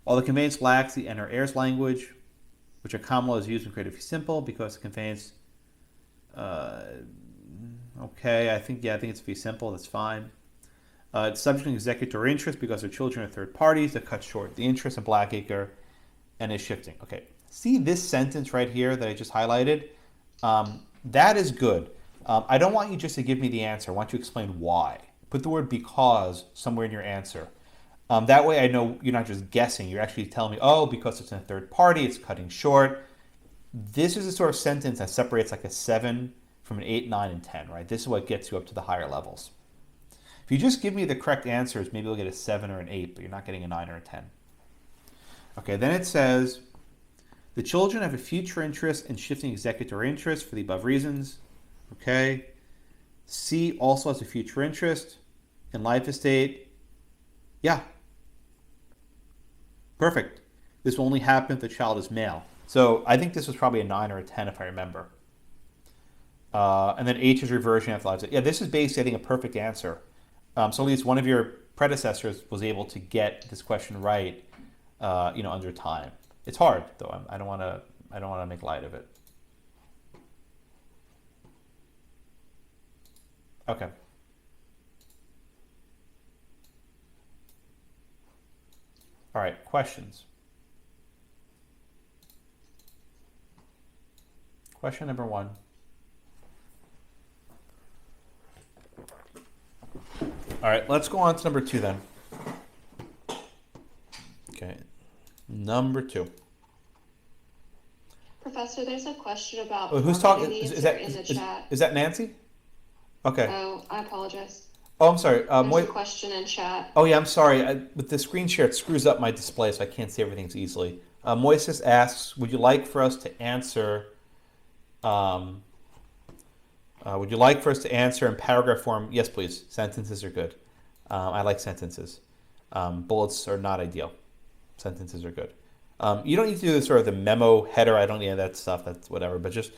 While the conveyance lacks the enter heirs language, which a common law is used in creative fee simple because the conveyance, okay, I think it's fee simple, that's fine. It's subject to executory interest because their children are third parties that cut short the interest in Blackacre and is shifting. Okay, see this sentence right here that I just highlighted? That is good. I don't want you just to give me the answer. I want you to explain why. Put the word because somewhere in your answer. That way I know you're not just guessing. You're actually telling me, oh, because it's in a third party, it's cutting short. This is the sort of sentence that separates like a 7 from an 8, 9, and 10, right? This is what gets you up to the higher levels. If you just give me the correct answers, maybe you'll get a 7 or an 8, but you're not getting a 9 or a 10. Okay, then it says, the children have a future interest in shifting executory interest for the above reasons. Okay. C also has a future interest in life estate. Yeah. Perfect. This will only happen if the child is male. So I think this was probably a 9 or a 10 if I remember. And then H is reversion after life estate. Yeah, this is basically, I think, a perfect answer. So at least one of your predecessors was able to get this question right, under time. It's hard though. I don't want to make light of it. Okay. All right, questions. Question number 1. All right, let's go on to number 2 then. Okay. Number 2. Professor, there's a question about who's talking? Is that Nancy? Okay. Oh, I apologize. Oh, I'm sorry. There's a question in chat. Oh yeah, I'm sorry. With the screen share, it screws up my display, so I can't see everything easily. Moises asks, would you like for us to answer? Would you like for us to answer in paragraph form? Yes, please. Sentences are good. I like sentences. Bullets are not ideal. Sentences are good. You don't need to do the sort of the memo header. I don't need that stuff. That's whatever. But just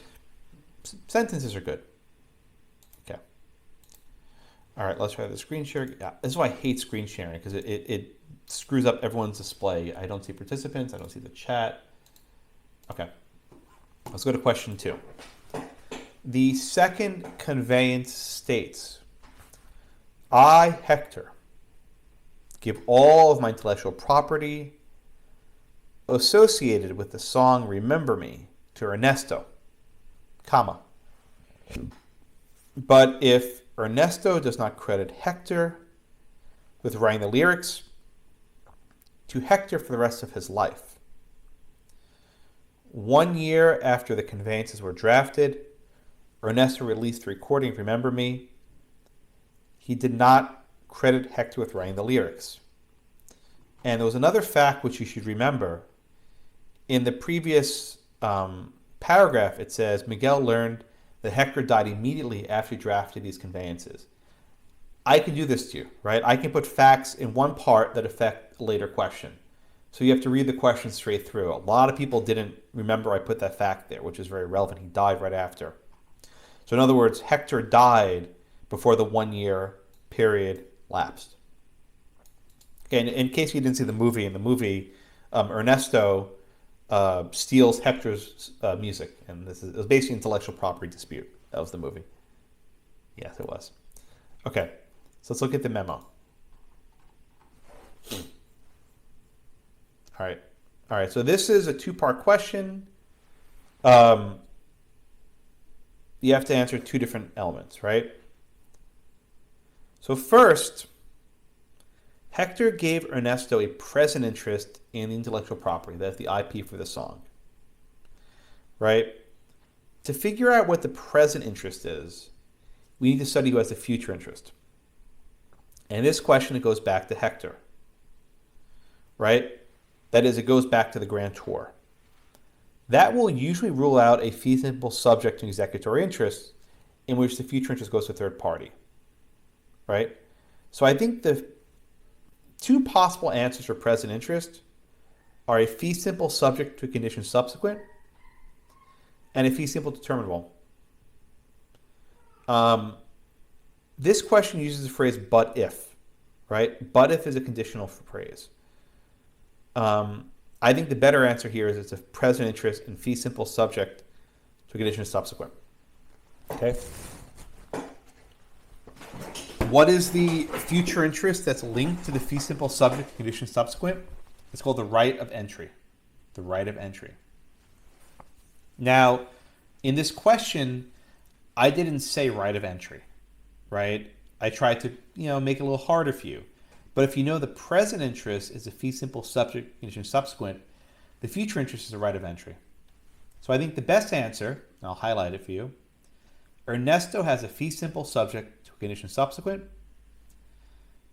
sentences are good. Okay. All right. Let's try the screen share. Yeah, this is why I hate screen sharing because it screws up everyone's display. I don't see participants. I don't see the chat. Okay. Let's go to question 2. The second conveyance states, I, Hector, give all of my intellectual property associated with the song Remember Me to Ernesto, comma. But if Ernesto does not credit Hector with writing the lyrics, to Hector for the rest of his life. 1 year after the conveyances were drafted, Ernesto released the recording of Remember Me. He did not credit Hector with writing the lyrics. And there was another fact which you should remember. In the previous paragraph, it says Miguel learned that Hector died immediately after he drafted these conveyances. I can do this to you, right? I can put facts in one part that affect a later question. So you have to read the question straight through. A lot of people didn't remember I put that fact there, which is very relevant. He died right after. So in other words, Hector died before the 1 year period lapsed. Okay, and in case you didn't see the movie, in the movie, Ernesto steals Hector's music, and it was basically an intellectual property dispute. That was the movie. Yes, it was. Okay, so let's look at the memo. All right. So this is a 2-part question. You have to answer 2 different elements, right? So first, Hector gave Ernesto a present interest in the intellectual property. That's the IP for the song, right? To figure out what the present interest is, we need to study who has the future interest. And in this question, it goes back to Hector, right? That is, it goes back to the grantor. That will usually rule out a fee simple subject to executory interest in which the future interest goes to a third party, right? So I think the 2 possible answers for present interest are a fee simple subject to a condition subsequent and a fee simple determinable. This question uses the phrase but if, right? But if is a conditional phrase. I think the better answer here is it's a present interest and fee simple subject to a condition subsequent. Okay. What is the future interest that's linked to the fee simple subject to condition subsequent? It's called the right of entry. The right of entry. Now, in this question, I didn't say right of entry, right? I tried to, make it a little harder for you. But if you know the present interest is a fee simple subject condition subsequent, the future interest is a right of entry. So I think the best answer, and I'll highlight it for you, Ernesto has a fee simple subject to a condition subsequent,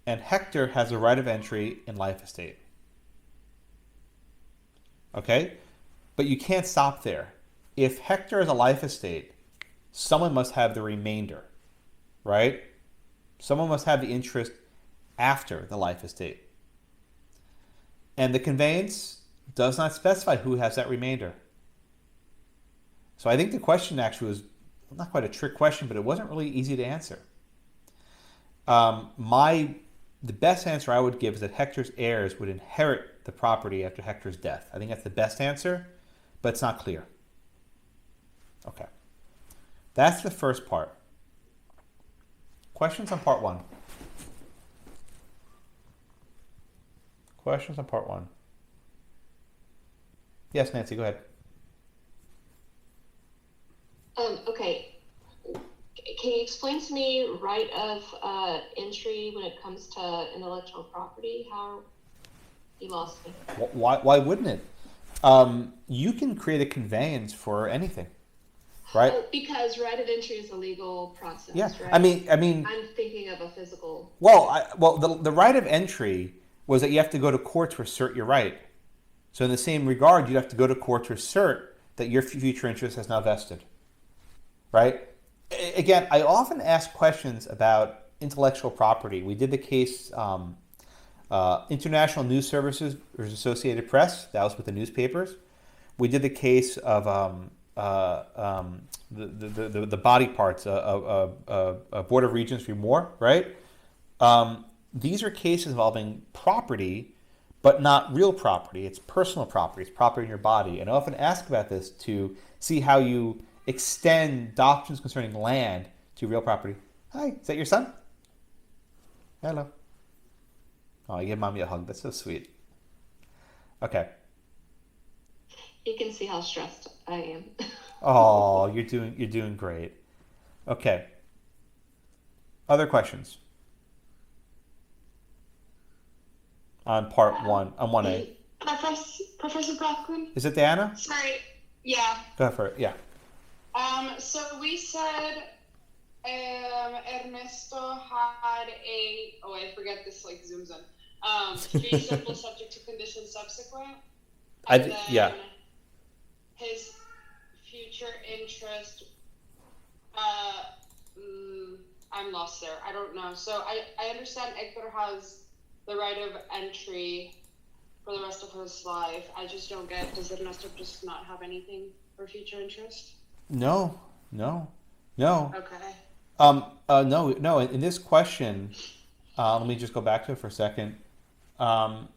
and Hector has a right of entry in life estate. Okay? But you can't stop there. If Hector has a life estate, someone must have the remainder, right? Someone must have the interest after the life estate. And the conveyance does not specify who has that remainder. So I think the question actually was not quite a trick question, but it wasn't really easy to answer. The best answer I would give is that Hector's heirs would inherit the property after Hector's death. I think that's the best answer, but it's not clear. Okay. That's the first part. Questions on part 1? Questions on part 1? Yes, Nancy, go ahead. Okay. Can you explain to me right of entry when it comes to intellectual property? How you lost me? Why wouldn't it? You can create a conveyance for anything, right? Oh, because right of entry is a legal process. Yeah, right? I mean, I'm thinking of a physical. The right of entry was that you have to go to court to assert your right. So in the same regard, you'd have to go to court to assert that your future interest has now vested, right? Again, I often ask questions about intellectual property. We did the case International News Services versus Associated Press. That was with the newspapers. We did the case of the body parts of Board of Regents v. Moore, right? These are cases involving property, but not real property. It's personal property. It's property in your body. And I often ask about this to see how you extend doctrines concerning land to real property. Hi, is that your son? Hello. Oh, I gave mommy a hug. That's so sweet. Okay. You can see how stressed I am. Oh, you're doing great. Okay. Other questions on part one, on 1A? Professor Brockman? Is it Diana? Sorry. Yeah. Go for it. Yeah. So we said Ernesto had I forget this like zooms in. Fee simple subject to condition subsequent. And yeah. His future interest. I'm lost there. I don't know. So I understand Hector has the right of entry for the rest of his life. I just don't get, does Ernesto just not have anything for future interest? No. Okay. No. In this question, let me just go back to it for a second. No,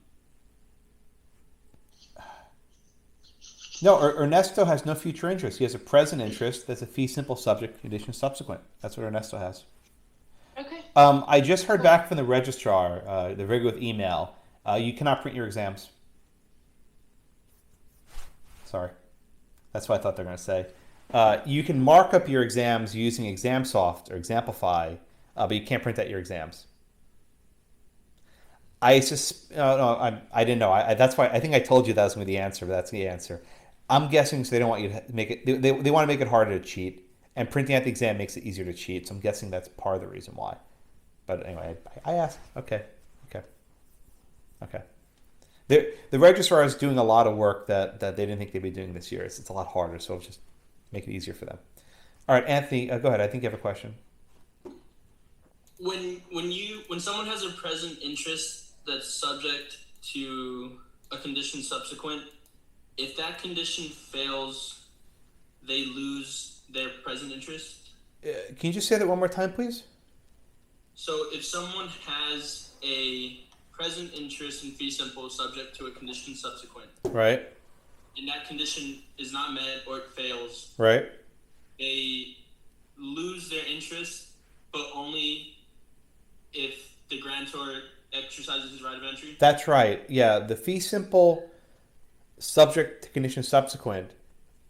Ernesto has no future interest. He has a present interest. That's a fee simple subject condition subsequent. That's what Ernesto has. Okay. I just heard back from the registrar, the rig with email. You cannot print your exams. Sorry. That's what I thought they were going to say. You can mark up your exams using ExamSoft or Examplify, but you can't print out your exams. I didn't know. That's why I think I told you that was going to be the answer, but that's the answer. I'm guessing so they don't want you to make it. They want to make it harder to cheat, and printing out the exam makes it easier to cheat. So I'm guessing that's part of the reason why. But anyway, I asked. Okay. The registrar is doing a lot of work that they didn't think they'd be doing this year. It's a lot harder, so it'll just make it easier for them. All right, Anthony, go ahead. I think you have a question. When someone has a present interest that's subject to a condition subsequent, if that condition fails, they lose their present interest. Can you just say that one more time, please? So if someone has a present interest in fee simple subject to a condition subsequent, right, and that condition is not met or it fails, right, they lose their interest, but only if the grantor exercises his right of entry? That's right. Yeah, the fee simple subject to condition subsequent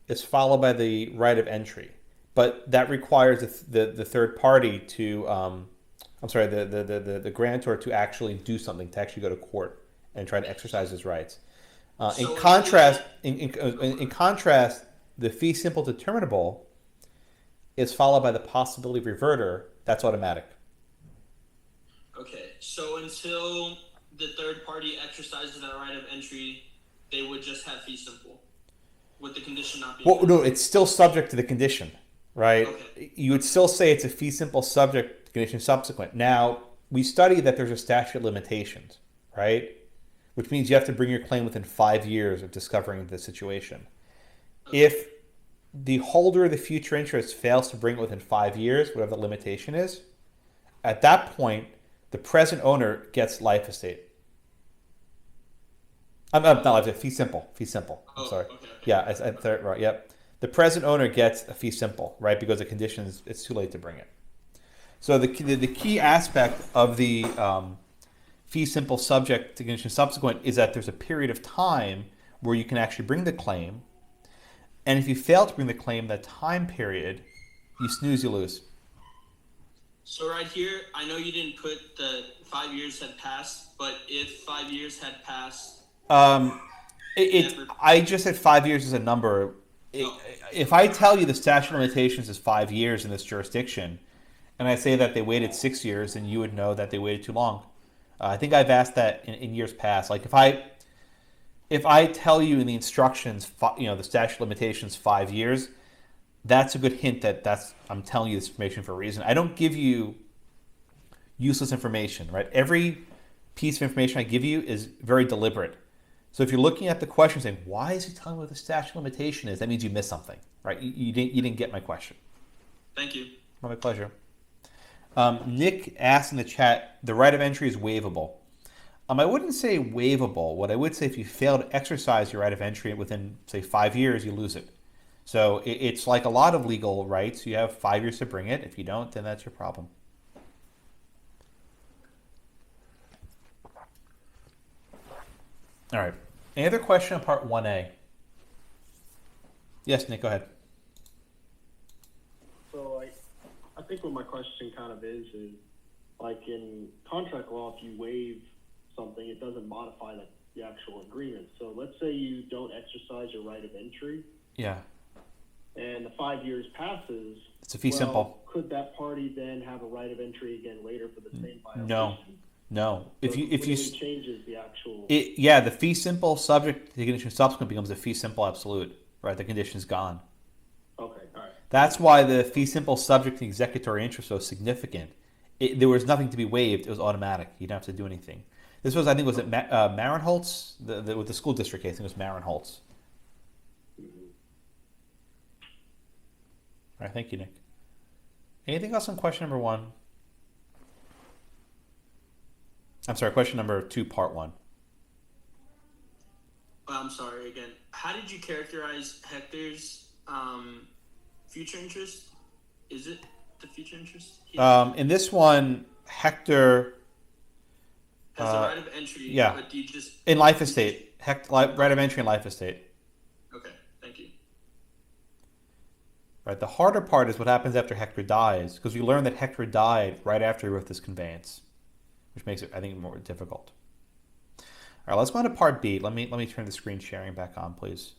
is followed by the right of entry, but that requires the third party to the grantor to actually do something, to actually go to court and try to exercise his rights. In contrast, the fee simple determinable is followed by the possibility of reverter. That's automatic. Okay, so until the third party exercises that right of entry, they would just have fee simple, with the condition not being. Well, no, it's still subject to the condition, right? Okay. You would still say it's a fee simple subject to condition subsequent. Now, we study that there's a statute of limitations, right? Which means you have to bring your claim within 5 years of discovering the situation. Okay. If the holder of the future interest fails to bring it within 5 years, whatever the limitation is, at that point, the present owner gets life estate. I'm not life estate, fee simple. I'm sorry. Okay. Yeah, right. Yep. The present owner gets a fee simple, right? Because the conditions, it's too late to bring it. So the key aspect of the fee simple subject to condition subsequent is that there's a period of time where you can actually bring the claim, and if you fail to bring the claim, that time period, you snooze, you lose. So right here, I know you didn't put the 5 years had passed, but if 5 years had passed, I just said 5 years is a number. If I tell you the statute of limitations is 5 years in this jurisdiction, and I say that they waited 6 years, then you would know that they waited too long. I think I've asked that in years past. Like if I tell you in the instructions, the statute of limitations 5 years, that's a good hint that I'm telling you this information for a reason. I don't give you useless information, right? Every piece of information I give you is very deliberate. So if you're looking at the question saying, why is he telling me what the statute of limitation is? That means you missed something, right? You didn't get my question. Thank you. My pleasure. Nick asked in the chat, the right of entry is waivable. I wouldn't say waivable. What I would say, if you fail to exercise your right of entry within, say, 5 years, you lose it. So it's like a lot of legal rights. You have 5 years to bring it. If you don't, then that's your problem. All right. Any other question on part 1A? Yes, Nick, go ahead. So I think what my question kind of is like in contract law, if you waive something, it doesn't modify the actual agreement. So let's say you don't exercise your right of entry. Yeah. And the 5 years passes. It's a fee simple. Could that party then have a right of entry again later for the same violation? No. So If you changes the actual. The fee simple subject to the condition subsequent becomes a fee simple absolute. Right, the condition's gone. Okay, all right. That's why the fee simple subject to executory interest was significant. There was nothing to be waived. It was automatic. You didn't have to do anything. This was, I think, was it Marinholtz? With the school district case, I think it was Marinholtz. All right, thank you, Nick. Anything else on question number 1? I'm sorry, question number 2, part 1. I'm sorry again. How did you characterize Hector's future interest? Is it the future interest? In this one, Hector has the right of entry. Yeah. But do you just in life estate? Right of entry in life estate. Okay, thank you. Right. The harder part is what happens after Hector dies, because we learned that Hector died right after he wrote this conveyance, which makes it, I think, more difficult. All right, let's go on to part B. Let me turn the screen sharing back on, please.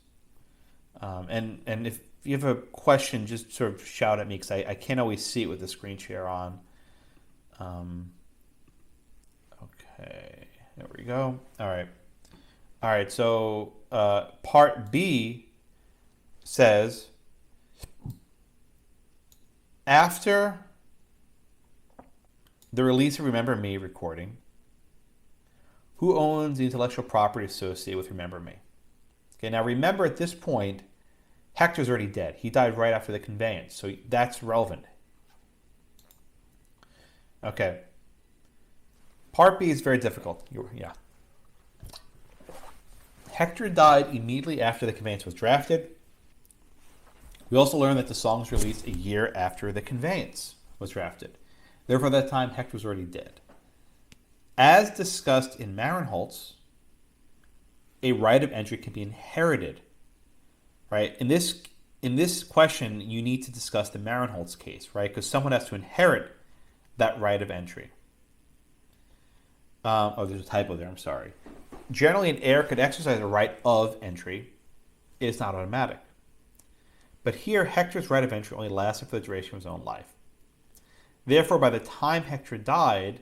And if you have a question, just sort of shout at me, because I can't always see it with the screen share on. Okay, there we go. All right. So part B says, after the release of Remember Me recording, who owns the intellectual property associated with Remember Me? Okay, now remember at this point, Hector's already dead. He died right after the conveyance, so that's relevant. Okay. Part B is very difficult. Hector died immediately after the conveyance was drafted. We also learned that the song was released a year after the conveyance was drafted. Therefore, at that time, Hector was already dead. As discussed in Marinholtz, a right of entry can be inherited. Right? In this question, you need to discuss the Marinholtz case, right? Because someone has to inherit that right of entry. There's a typo there. I'm sorry. Generally, an heir could exercise a right of entry. It is not automatic. But here, Hector's right of entry only lasted for the duration of his own life. Therefore, by the time Hector died,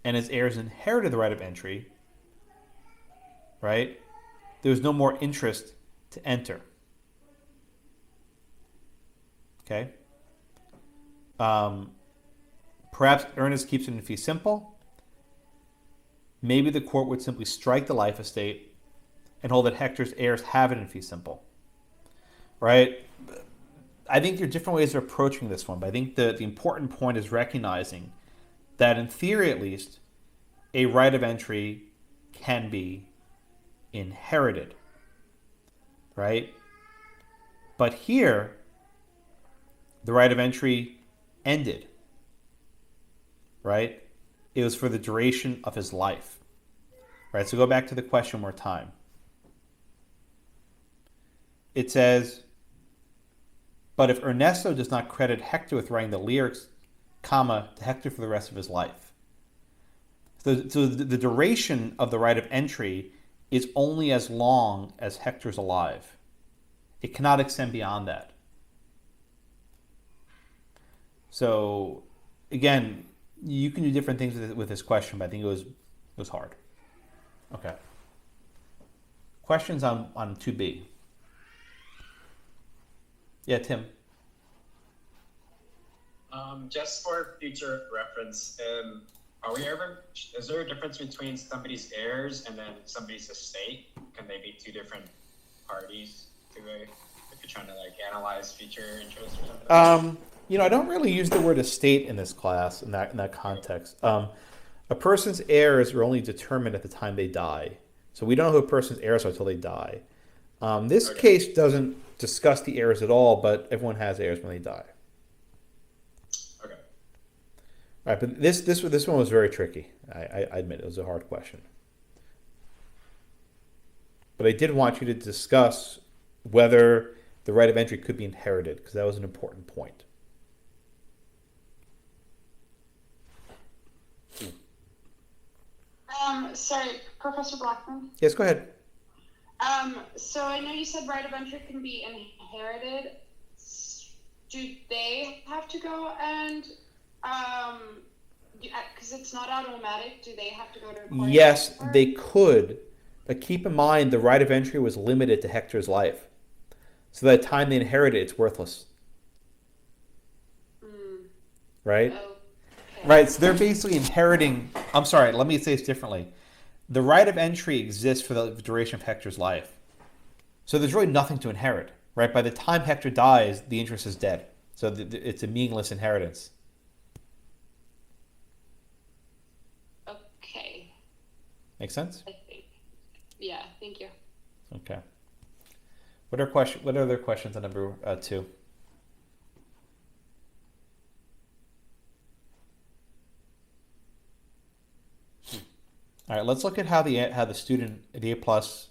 and his heirs inherited the right of entry, right, there was no more interest to enter. Okay? Perhaps Ernest keeps it in fee simple. Maybe the court would simply strike the life estate and hold that Hector's heirs have it in fee simple. Right? I think there are different ways of approaching this one, but I think the important point is recognizing that in theory at least, a right of entry can be inherited, right? But here, the right of entry ended, right? It was for the duration of his life, right? So go back to the question one more time. It says, but if Ernesto does not credit Hector with writing the lyrics, comma, to Hector for the rest of his life. So the duration of the right of entry is only as long as Hector's alive. It cannot extend beyond that. So, again, you can do different things with this question, but I think it was hard. Okay. Questions on 2B? Yeah, Tim. Just for future reference, is there a difference between somebody's heirs and then somebody's estate? Can they be two different parties to it if you're trying to analyze future interest or something? I don't really use the word estate in this class in that context. A person's heirs are only determined at the time they die. So we don't know who a person's heirs are until they die. This case doesn't discuss the heirs at all, but everyone has heirs when they die. Okay. All right, but this one was very tricky. I admit it was a hard question. But I did want you to discuss whether the right of entry could be inherited, because that was an important point. Sorry, Professor Blackman. Yes, go ahead. So I know you said right of entry can be inherited. Do they have to go and, because it's not automatic, do they have to go to a court? Yes, they could, but keep in mind the right of entry was limited to Hector's life. So by the time they inherit it, it's worthless. Right? Okay. Right, so they're basically inheriting... I'm sorry, let me say this differently. The right of entry exists for the duration of Hector's life. So there's really nothing to inherit, right? By the time Hector dies, the interest is dead. So it's a meaningless inheritance. Okay. Make sense? I think. Yeah, thank you. Okay. What are other questions on number 2? All right, let's look at how the student at A plus,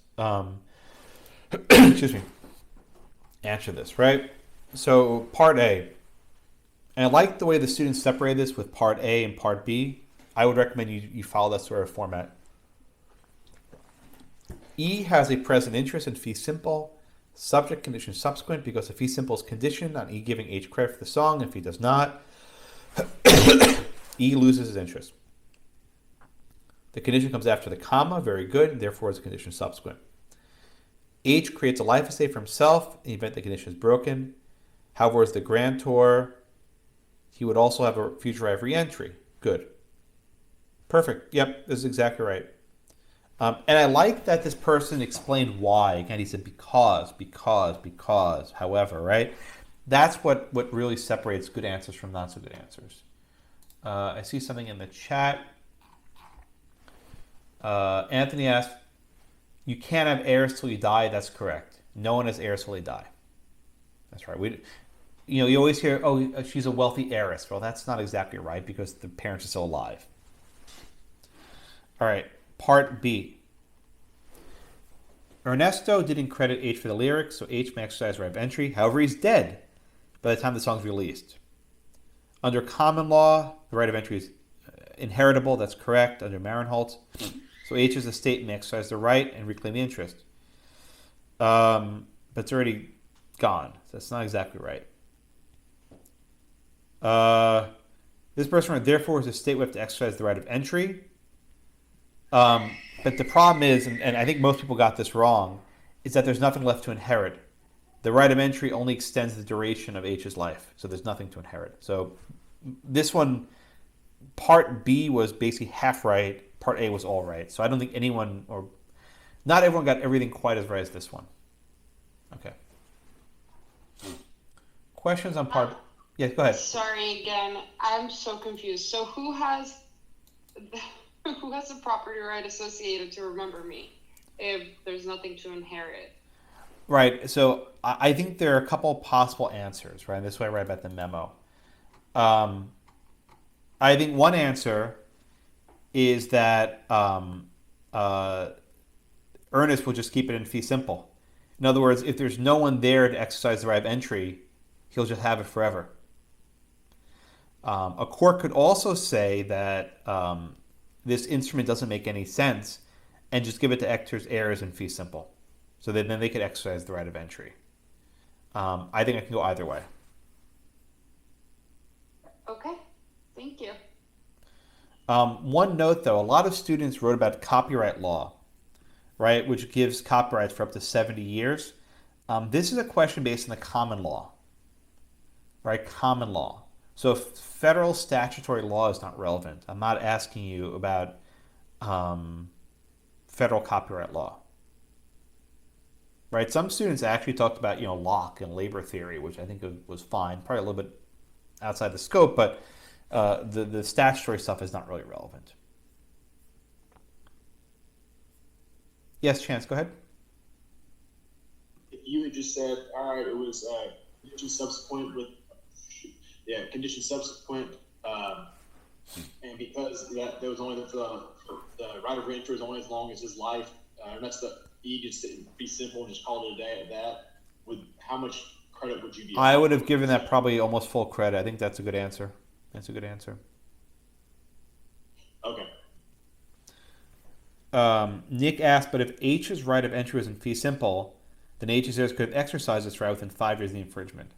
excuse me, answer this, right? So part A, and I like the way the students separate this with part A and part B. I would recommend you follow that sort of format. E has a present interest in fee simple, subject, condition, subsequent, because the fee simple is conditioned on E giving H credit for the song. If he does not, E loses his interest. The condition comes after the comma, very good, therefore it's a condition subsequent. H creates a life estate for himself in the event the condition is broken. However, as the grantor, he would also have a future right of re-entry. Good. Perfect. Yep, this is exactly right. And I like that this person explained why. Again, he said because, however, right? That's what really separates good answers from not so good answers. I see something in the chat. Anthony asked, you can't have heirs till you die. That's correct. No one has heirs till they die. That's right. You always hear, oh, she's a wealthy heiress. Well, that's not exactly right because the parents are still alive. All right, part B. Ernesto didn't credit H for the lyrics, so H may exercise right of entry. However, he's dead by the time the song's released. Under common law, the right of entry is inheritable. That's correct under Marinholtz. So H's estate may exercise the right and reclaim the interest. But it's already gone. So that's not exactly right. This person, therefore, his estate would have to exercise the right of entry. But the problem is, and I think most people got this wrong, is that there's nothing left to inherit. The right of entry only extends the duration of H's life. So there's nothing to inherit. So this one, part B was basically half right. Part A was all right. So I don't think anyone, or not everyone got everything quite as right as this one. Okay. Questions on part... Yeah, go ahead. Sorry again. I'm so confused. So who has the property right associated to remember me if there's nothing to inherit? Right. So I think there are a couple of possible answers, right? This is what I write about the memo. I think one answer is that Ernest will just keep it in fee simple. In other words, if there's no one there to exercise the right of entry, he'll just have it forever. A court could also say that this instrument doesn't make any sense and just give it to Hector's heirs in fee simple. So then they could exercise the right of entry. I think I can go either way. Okay, thank you. One note, though, a lot of students wrote about copyright law, right, which gives copyrights for up to 70 years. This is a question based on the common law, right, common law. So if federal statutory law is not relevant, I'm not asking you about federal copyright law, right? Some students actually talked about, Locke and labor theory, which I think was fine, probably a little bit outside the scope, but the statutory stuff is not really relevant. Yes, Chance, go ahead. you had just said, all right, it was condition subsequent with, condition subsequent, and because there was only the right of reentry was only as long as his life, and that's you just be simple and just call it a day at that. With how much credit would you be? I would have given that probably almost full credit. I think that's a good answer. That's a good answer. Okay. Nick asked, but if H's right of entry was in fee simple, then H's heirs could have exercised this right within 5 years of the infringement.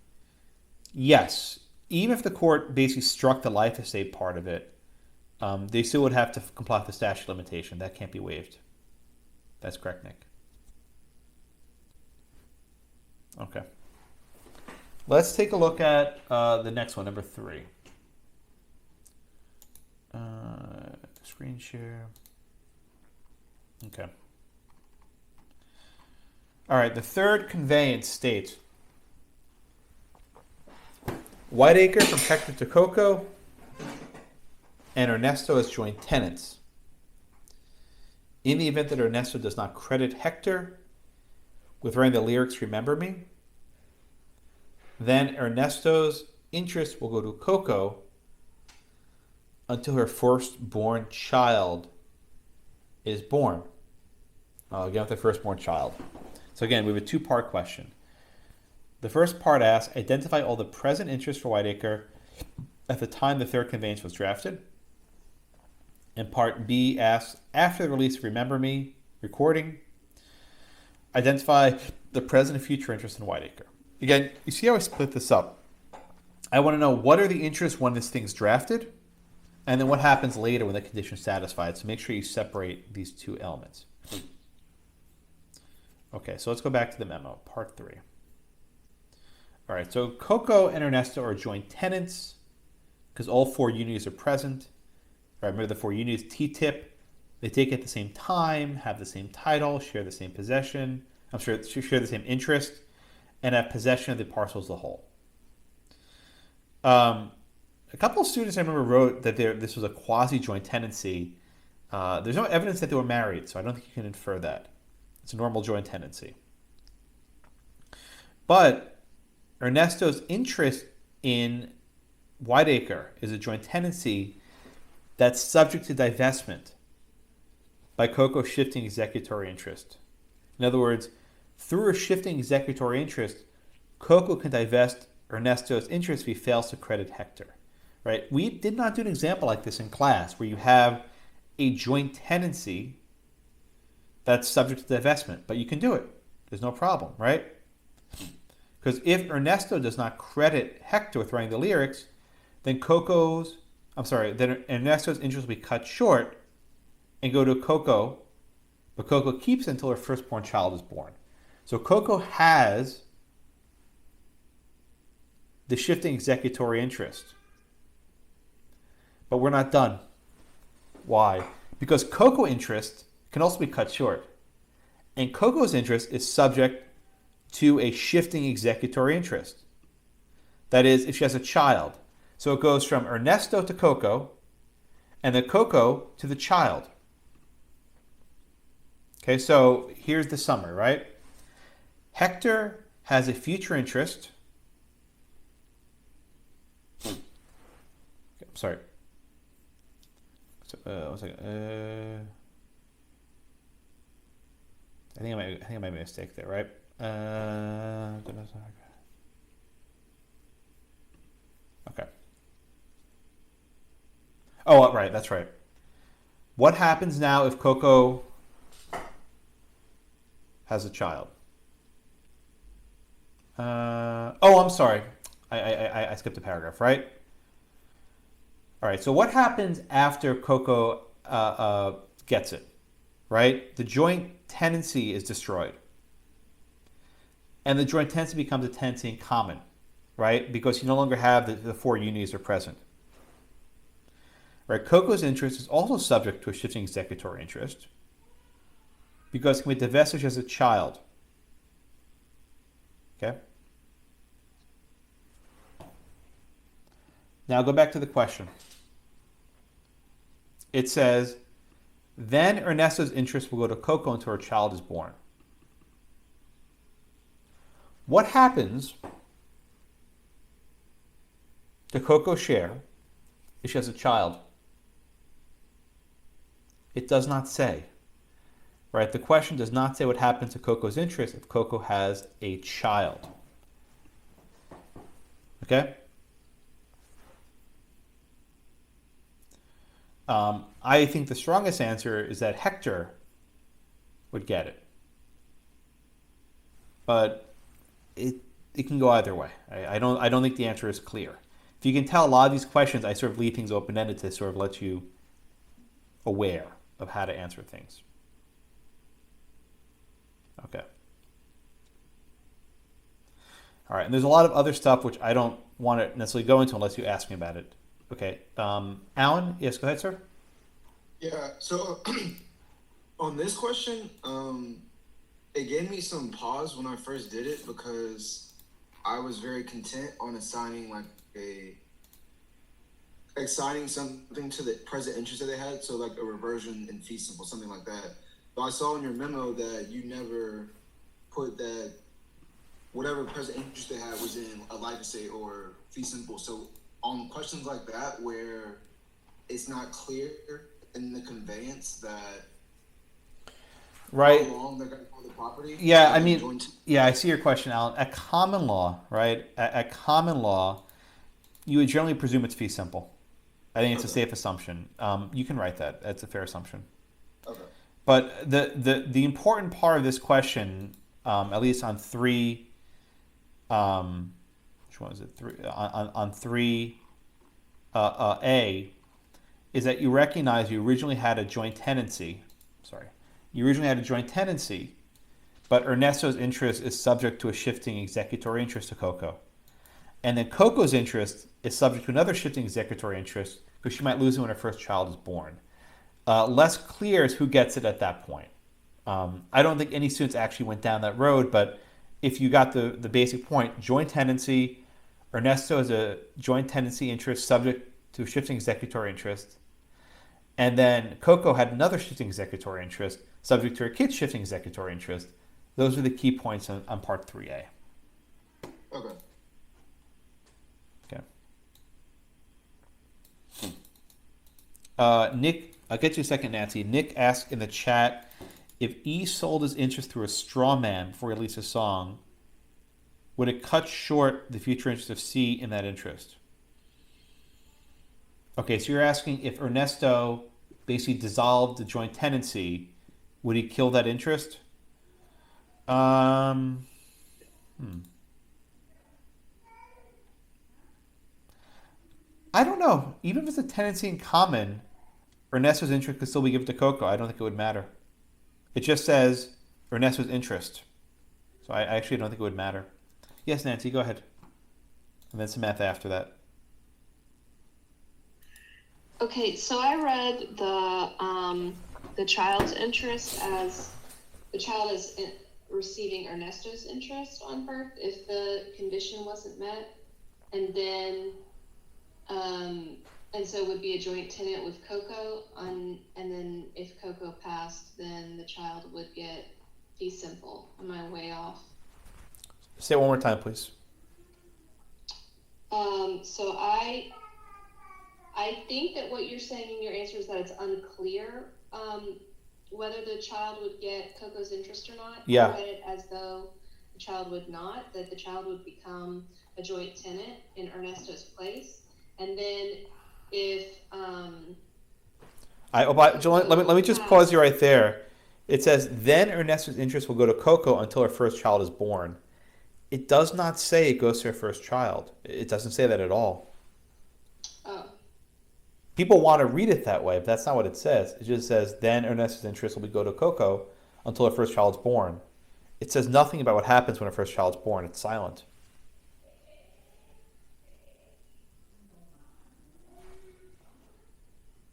Yes. Even if the court basically struck the life estate part of it, they still would have to comply with the statute of limitation. That can't be waived. That's correct, Nick. Okay. Let's take a look at the next one, number 3. Screen share. Okay. All right, the third conveyance states, Whiteacre from Hector to Coco and Ernesto as joint tenants. In the event that Ernesto does not credit Hector with writing the lyrics Remember Me, then Ernesto's interest will go to Coco until her firstborn child is born. Again, with the firstborn child. So again, we have a 2-part question. The first part asks, identify all the present interests for Whiteacre at the time the third conveyance was drafted. And part B asks, after the release of Remember Me recording, identify the present and future interests in Whiteacre. Again, you see how I split this up? I want to know what are the interests when this thing's drafted, and then what happens later when the condition is satisfied. So make sure you separate these 2 elements. Okay, so let's go back to the memo, part 3. All right, so Coco and Ernesto are joint tenants because all 4 unities are present. All right, remember the 4 unities, T-tip. They take it at the same time, have the same title, share the same possession. share the same interest, and have possession of the parcel as a whole. A couple of students I remember wrote that this was a quasi-joint tenancy. There's no evidence that they were married, so I don't think you can infer that. It's a normal joint tenancy. But Ernesto's interest in Whiteacre is a joint tenancy that's subject to divestment by Coco shifting executory interest. In other words, through a shifting executory interest, Coco can divest Ernesto's interest if he fails to credit Hector. Right? We did not do an example like this in class where you have a joint tenancy that's subject to divestment, but you can do it. There's no problem, right? Because if Ernesto does not credit Hector with writing the lyrics, then then Ernesto's interest will be cut short and go to Coco, but Coco keeps it until her firstborn child is born. So Coco has the shifting executory interest. But we're not done. Why? Because Coco interest can also be cut short. And Coco's interest is subject to a shifting executory interest. That is, if she has a child. So it goes from Ernesto to Coco, and then Coco to the child. Okay, so here's the summary, right? Hector has a future interest. Okay, I'm sorry. So, one second. I think I made a mistake there, right? Okay. Oh, right, that's right. What happens now if Coco has a child? I'm sorry. I skipped a paragraph, right? All right, so what happens after Coco gets it, right? The joint tenancy is destroyed. And the joint tenancy becomes a tenancy in common, right? Because you no longer have the 4 unities are present. Right? Coco's interest is also subject to a shifting executory interest because it can be divested as a child. Okay? Now go back to the question. It says, then Ernesto's interest will go to Coco until her child is born. What happens to Coco's share if she has a child? It does not say. Right? The question does not say what happens to Coco's interest if Coco has a child. Okay? I think the strongest answer is that Hector would get it. But it can go either way. I don't think the answer is clear. If you can tell, a lot of these questions, I sort of leave things open-ended to sort of let you aware of how to answer things. Okay. All right, and there's a lot of other stuff which I don't want to necessarily go into unless you ask me about it. Okay. Alan, yes, go ahead, sir. Yeah, so on this question, it gave me some pause when I first did it because I was very content on assigning something to the present interest that they had, so like a reversion in fee simple, something like that. But I saw in your memo that you never put that whatever present interest they had was in a life estate or fee simple. So on questions like that where it's not clear in the conveyance that right, how long they're going to hold the property. Yeah, I mean, yeah, I see your question, Alan. At common law, right? At common law, you would generally presume it's fee simple. I think it's a safe assumption. You can write that. That's a fair assumption. Okay. But the important part of this question, at least on three, which one is it? On three A, is that you recognize you originally had a joint tenancy. You originally had a joint tenancy, but Ernesto's interest is subject to a shifting executory interest to Coco. And then Coco's interest is subject to another shifting executory interest because she might lose it when her first child is born. Less clear is who gets it at that point. I don't think any students actually went down that road, but if you got the basic point, joint tenancy, Ernesto has a joint tenancy interest subject to a shifting executory interest. And then Coco had another shifting executory interest subject to her kid's shifting executory interest. Those are the key points on part 3A. Okay. Nick, I'll get you a second, Nancy. Nick asked in the chat, if E sold his interest through a straw man before he released a song, would it cut short the future interest of C in that interest? Okay, so you're asking if Ernesto basically dissolved the joint tenancy, would he kill that interest? I don't know. Even if it's a tenancy in common, Ernesto's interest could still be given to Coco. I don't think it would matter. It just says Ernesto's interest. So I actually don't think it would matter. Yes, Nancy, go ahead. And then Samantha after that. Okay, so I read the child's interest as the child is receiving Ernesto's interest on birth if the condition wasn't met, and then and so it would be a joint tenant with Coco and then if Coco passed, then the child would get fee simple. Am I way off? Say it one more time, please. So I think that what you're saying in your answer is that it's unclear whether the child would get Coco's interest or not. Yeah. I read it as though the child would not, that the child would become a joint tenant in Ernesto's place. And then if let me just pause you right there. It says, then Ernesto's interest will go to Coco until her first child is born. It does not say it goes to her first child. It doesn't say that at all. Oh. People want to read it that way, but that's not what it says. It just says, then Ernesto's interest will go to Coco until her first child is born. It says nothing about what happens when her first child is born. It's silent.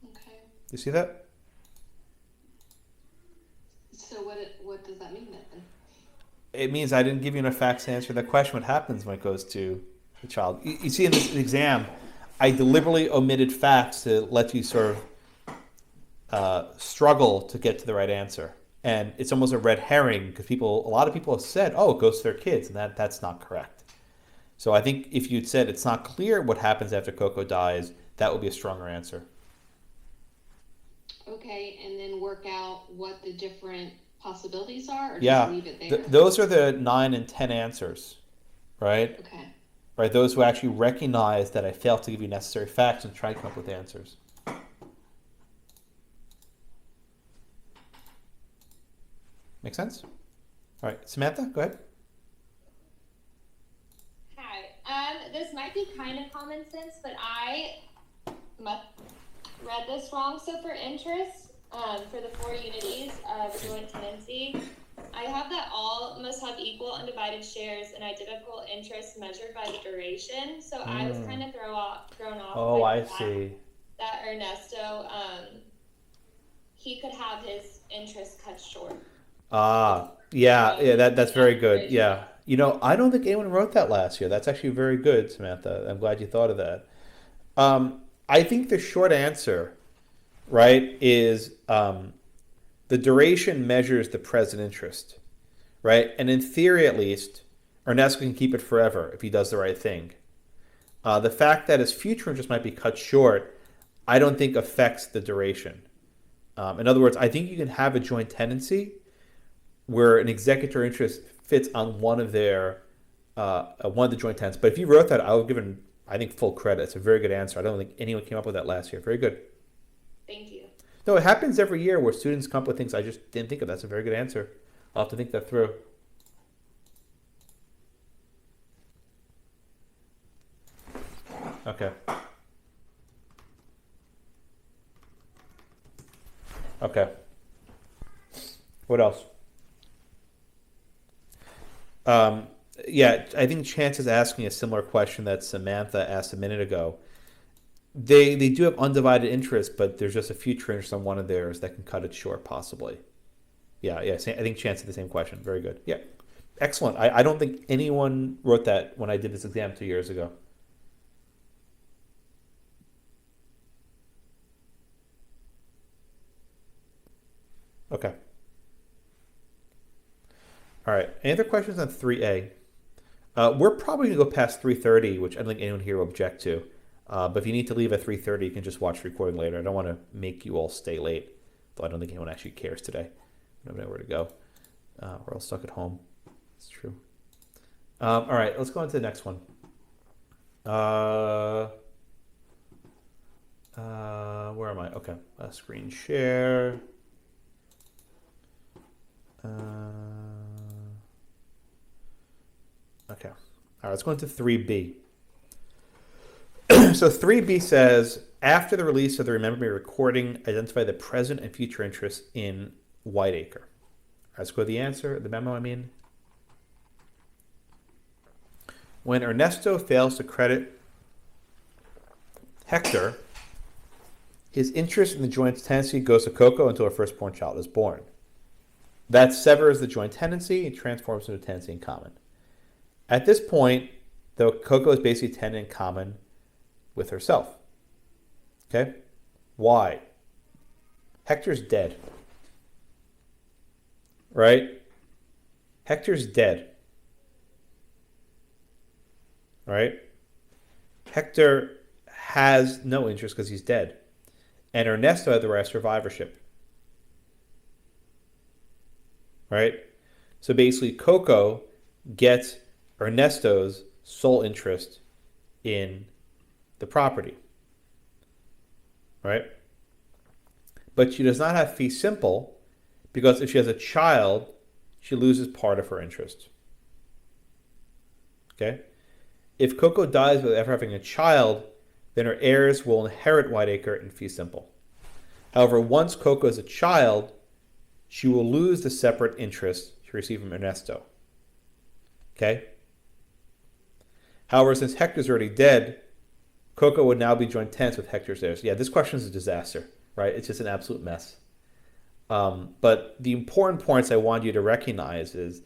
Okay. You see that? So what does that mean then? It means I didn't give you enough facts to answer that question. What happens when it goes to the child? You see in this exam, I deliberately omitted facts to let you sort of struggle to get to the right answer. And it's almost a red herring because a lot of people have said, oh, it goes to their kids, and that's not correct. So I think if you'd said it's not clear what happens after Coco dies, that would be a stronger answer. Okay, and then work out what the different possibilities are, or Yeah, just leave it there? those are the 9 and 10 answers, right? Okay. Right, those who actually recognize that I failed to give you necessary facts and try to come up with answers. Make sense? All right, Samantha, go ahead. Hi. This might be kind of common sense, but I read this wrong. So for interest, for the 4 unities of joint tenancy, I have that all must have equal undivided shares and identical interest measured by the duration. So I was kind of thrown off. Oh, by I the fact see. that Ernesto, he could have his interest cut short. Yeah, that's very good. Yeah. I don't think anyone wrote that last year. That's actually very good, Samantha. I'm glad you thought of that. I think the short answer, right, is the duration measures the present interest, right? And in theory, at least, Ernesto can keep it forever if he does the right thing. The fact that his future interest might be cut short, I don't think affects the duration. In other words, I think you can have a joint tenancy where an executor interest fits on one of the joint tenants. But if you wrote that, I would give it, I think, full credit. It's a very good answer. I don't think anyone came up with that last year. Very good. Thank you. No, it happens every year where students come up with things I just didn't think of. That's a very good answer. I'll have to think that through. Okay. Okay. What else? Yeah, I think Chance is asking a similar question that Samantha asked a minute ago. They do have undivided interest, but there's just a future interest on one of theirs that can cut it short, possibly. Yeah. I think Chance had the same question. Very good. Yeah, excellent. I don't think anyone wrote that when I did this exam 2 years ago. Okay. All right. Any other questions on 3A? We're probably going to go past 3:30, which I don't think anyone here will object to. But if you need to leave at 3:30, you can just watch the recording later. I don't want to make you all stay late, though I don't think anyone actually cares today. I don't know where to go. We're all stuck at home. It's true. All right, let's go on to the next one. Where am I? Okay, screen share. Okay. All right, let's go into 3B. So 3B says, after the release of the Remember Me recording, identify the present and future interests in Whiteacre. All right, let's go to the answer, the memo, I mean. When Ernesto fails to credit Hector, his interest in the joint tenancy goes to Coco until her firstborn child is born. That severs the joint tenancy and transforms into a tenancy in common. At this point, though, Coco is basically a tenant in common with herself. Okay? Why? Hector's dead. Right? Hector's dead. Right? Hector has no interest because he's dead. And Ernesto had the right of survivorship. Right? So basically, Coco gets Ernesto's sole interest in the property. Right? But she does not have fee simple because if she has a child, she loses part of her interest. Okay? If Coco dies without ever having a child, then her heirs will inherit Whiteacre in fee simple. However, once Coco is a child, she will lose the separate interest she received from Ernesto. Okay? However, since Hector's already dead, Coco would now be joint tenants with Hector's heirs. Yeah, this question is a disaster, right? It's just an absolute mess. But the important points I want you to recognize is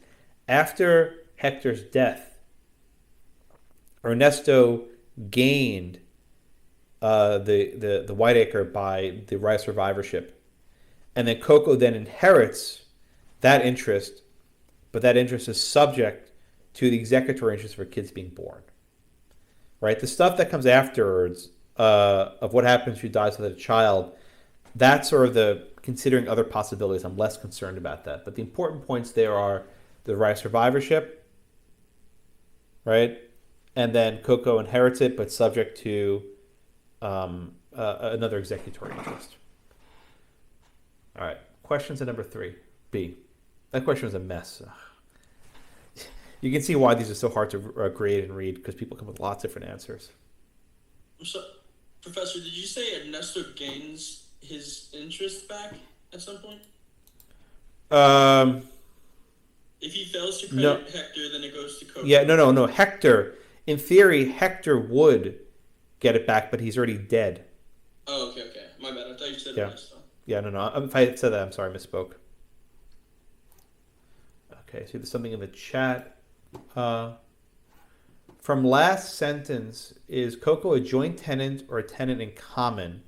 after Hector's death, Ernesto gained the Whiteacre by the right of survivorship. And then Coco then inherits that interest, but that interest is subject to the executory interest for kids being born. Right? The stuff that comes afterwards of what happens if you dies with a child, that's sort of the considering other possibilities. I'm less concerned about that. But the important points there are the right of survivorship, right? And then Coco inherits it, but subject to another executory interest. All right. Questions at number 3. B. That question was a mess. You can see why these are so hard to grade and read, because people come with lots of different answers. I'm sorry, Professor, did you say Ernesto gains his interest back at some point? If he fails to credit Hector, then it goes to Coco. Yeah, no. Hector, in theory, Hector would get it back, but he's already dead. Oh, okay. My bad. I thought you said Ernesto. Yeah, no. If I said that, I'm sorry, I misspoke. Okay, so there's something in the chat. From last sentence, is Coco a joint tenant or a tenant in common?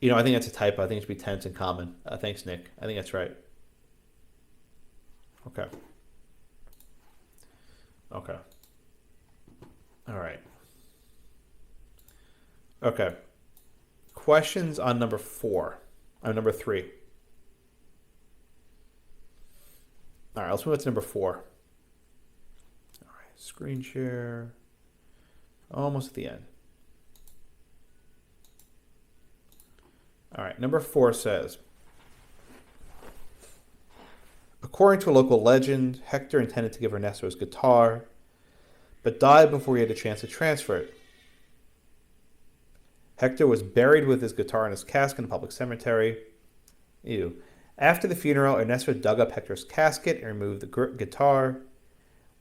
I think that's a typo. I think it should be tenants in common. Thanks, Nick. I think that's right. Okay. All right. Okay. Questions on number 4. On number 3. All right, let's move on to number 4. All right, screen share. Almost at the end. All right, number 4 says, according to a local legend, Hector intended to give Ernesto his guitar, but died before he had a chance to transfer it. Hector was buried with his guitar in his casket in a public cemetery. Ew. After the funeral, Ernesto dug up Hector's casket and removed the guitar.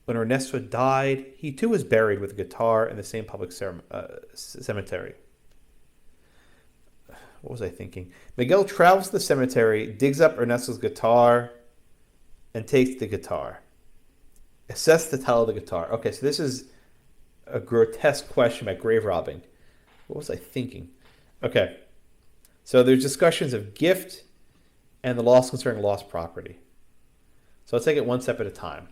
When Ernesto died, he too was buried with the guitar in the same public cemetery. What was I thinking? Miguel travels to the cemetery, digs up Ernesto's guitar, and takes the guitar. Assess the title of the guitar. Okay, so this is a grotesque question about grave robbing. What was I thinking? Okay, so there's discussions of gift and the laws concerning lost property. So let's take it one step at a time.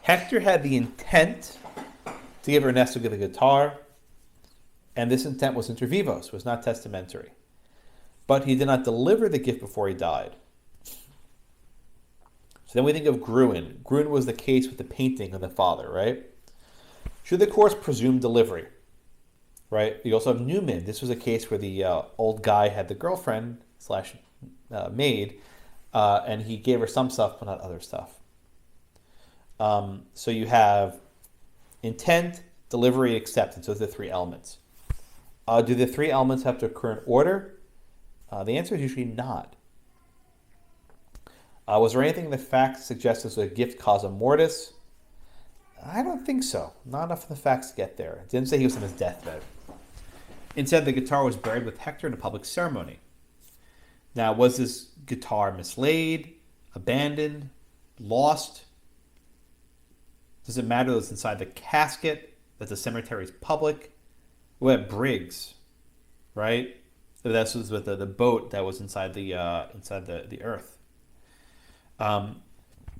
Hector had the intent to give Ernesto the guitar, and this intent was inter vivos, was not testamentary. But he did not deliver the gift before he died. So then we think of Gruen. Gruen was the case with the painting of the father, right? Should the courts presume delivery? Right? You also have Newman. This was a case where the old guy had the girlfriend / maid, and he gave her some stuff, but not other stuff. So you have intent, delivery, acceptance. Those are the 3 elements. Do the 3 elements have to occur in order? The answer is usually not. Was there anything in the facts suggests this was a gift causa mortis? I don't think so. Not enough of the facts to get there. It didn't say he was on his deathbed. Instead, the guitar was buried with Hector in a public ceremony. Now, was this guitar mislaid, abandoned, lost? Does it matter that it's inside the casket, that the cemetery is public? We have Briggs, right? This was with the boat that was inside the earth.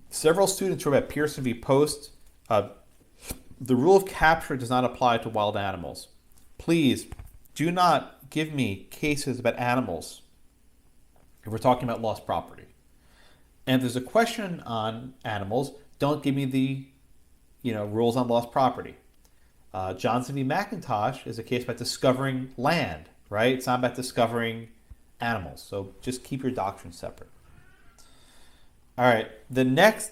Several students wrote about Pearson v. Post. The rule of capture does not apply to wild animals. Please do not give me cases about animals if we're talking about lost property. And if there's a question on animals, don't give me the rules on lost property. Johnson v. McIntosh is a case about discovering land, right? It's not about discovering animals. So just keep your doctrine separate. All right. The next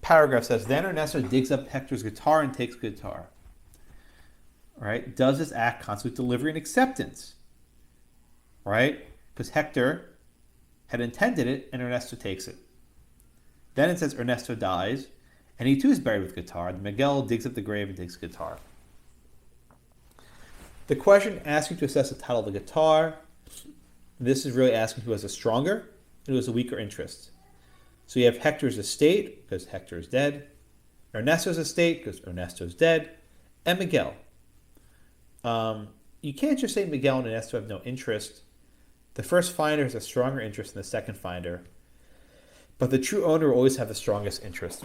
paragraph says, then Ernesto digs up Hector's guitar and takes the guitar. All right. Does this act constitute delivery and acceptance? Right? Because Hector had intended it and Ernesto takes it. Then it says Ernesto dies and he too is buried with guitar. And Miguel digs up the grave and takes the guitar. The question asks you to assess the title of the guitar. This is really asking who has a stronger and who has a weaker interest. So you have Hector's estate, because Hector is dead. Ernesto's estate, because Ernesto's dead. And Miguel. You can't just say Miguel and Ernesto have no interest. The first finder has a stronger interest than the second finder, but the true owner will always have the strongest interest.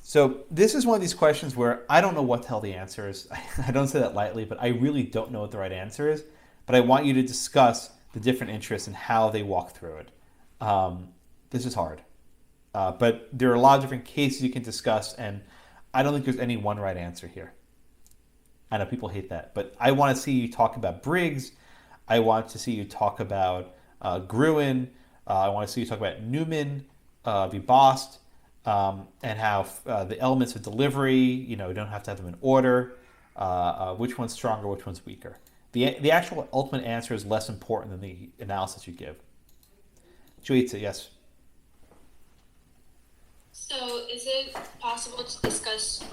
So this is one of these questions where I don't know what the hell the answer is. I don't say that lightly, but I really don't know what the right answer is. But I want you to discuss the different interests and how they walk through it. This is hard. But there are a lot of different cases you can discuss, and I don't think there's any one right answer here. I know people hate that, but I want to see you talk about Briggs. I want to see you talk about Gruen. I want to see you talk about Newman v. Bost, and how the elements of delivery, you don't have to have them in order. Which one's stronger, which one's weaker. The actual ultimate answer is less important than the analysis you give. Juitza, yes. So, is it possible to discuss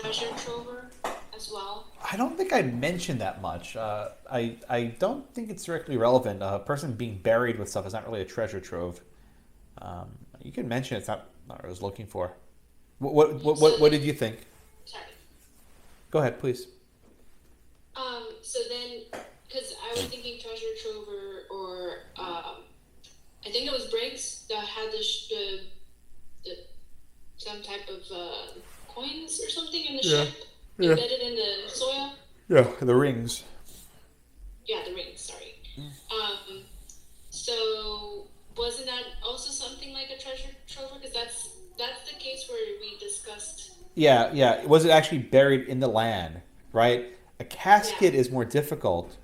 treasure trover as well? I don't think I mentioned that much. I don't think it's directly relevant. A person being buried with stuff is not really a treasure trove. You can mention it's not what I was looking for. What did you think? Sorry. Go ahead, please. So then, because I was thinking treasure trover, or I think it was Briggs that had the some type of coins or something in the ship embedded in the soil. Yeah, the rings. Yeah, the rings. Sorry. So wasn't that also something like a treasure trover? Because that's the case where we discussed. Yeah. Was it actually buried in the land? Right. A casket is more difficult.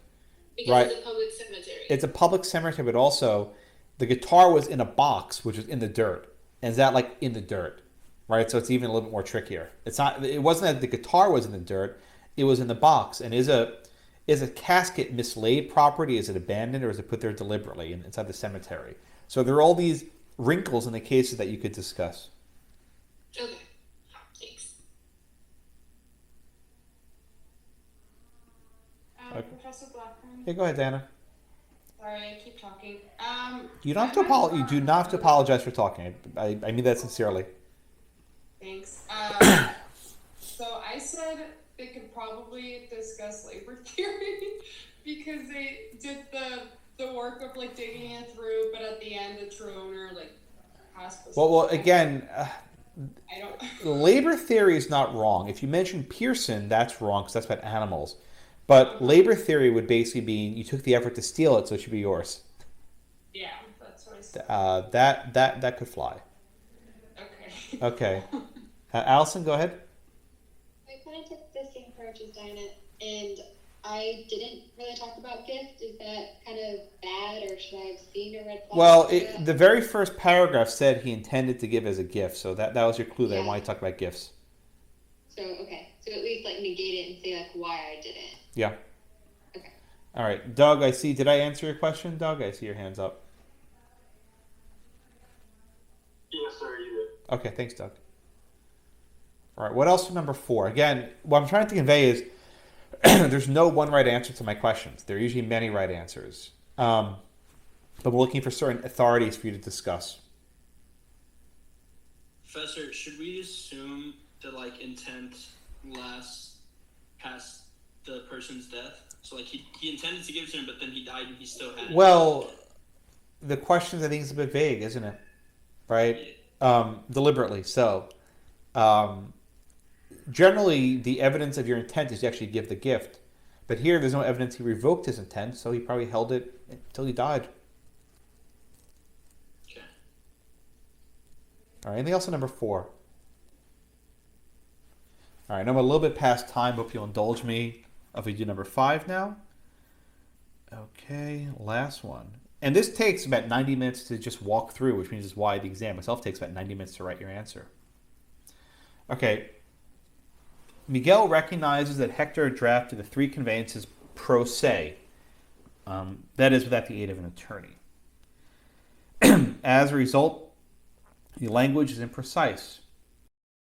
Because right? It's a public cemetery. It's a public cemetery, but also the guitar was in a box, which was in the dirt. And is that like in the dirt? Right? So it's even a little bit more trickier. It wasn't that the guitar was in the dirt, it was in the box. And is a casket mislaid property? Is it abandoned, or is it put there deliberately inside the cemetery? So there are all these wrinkles in the cases that you could discuss. Okay. Thanks. Okay. Professor Blackburn. Yeah, go ahead, Dana. Sorry, I keep talking. You don't have to apologize. You do not have to apologize for talking. I mean that sincerely. Thanks. So I said they could probably discuss labor theory because they did the work of like digging it through, but at the end, the true owner has. Well, again, I don't. Labor theory is not wrong. If you mention Pearson, that's wrong because that's about animals. But labor theory would basically be you took the effort to steal it, so it should be yours. Yeah, that's what I said. That could fly. Okay. Okay. Allison, go ahead. I kind of took the same approach as Dinah, and I didn't really talk about gift. Is that kind of bad, or should I have seen a red flag? Well, the very first paragraph said he intended to give as a gift, so that was your clue that I want you to talk about gifts. So, okay. So at least negate it and say why I didn't. Yeah. Okay. All right. Doug, I see. Did I answer your question, Doug? I see your hands up. Yes, sir, you did. Okay, thanks, Doug. All right, what else for number 4? Again, what I'm trying to convey is there's no one right answer to my questions. There are usually many right answers. But we're looking for certain authorities for you to discuss. Professor, should we assume that intent lasts past the person's death? So he intended to give to him, but then he died and he still had it. Well, the questions I think is a bit vague, isn't it? Right? Deliberately so. Generally, the evidence of your intent is to actually give the gift. But here, there's no evidence he revoked his intent, so he probably held it until he died. Okay. All right, anything else on number 4? All right, I'm a little bit past time. Hope you'll indulge me if we do number 5 now. Okay, last one. And this takes about 90 minutes to just walk through, which means it's why the exam itself takes about 90 minutes to write your answer. Okay. Miguel recognizes that Hector drafted the 3 conveyances pro se. That is, without the aid of an attorney. As a result, the language is imprecise.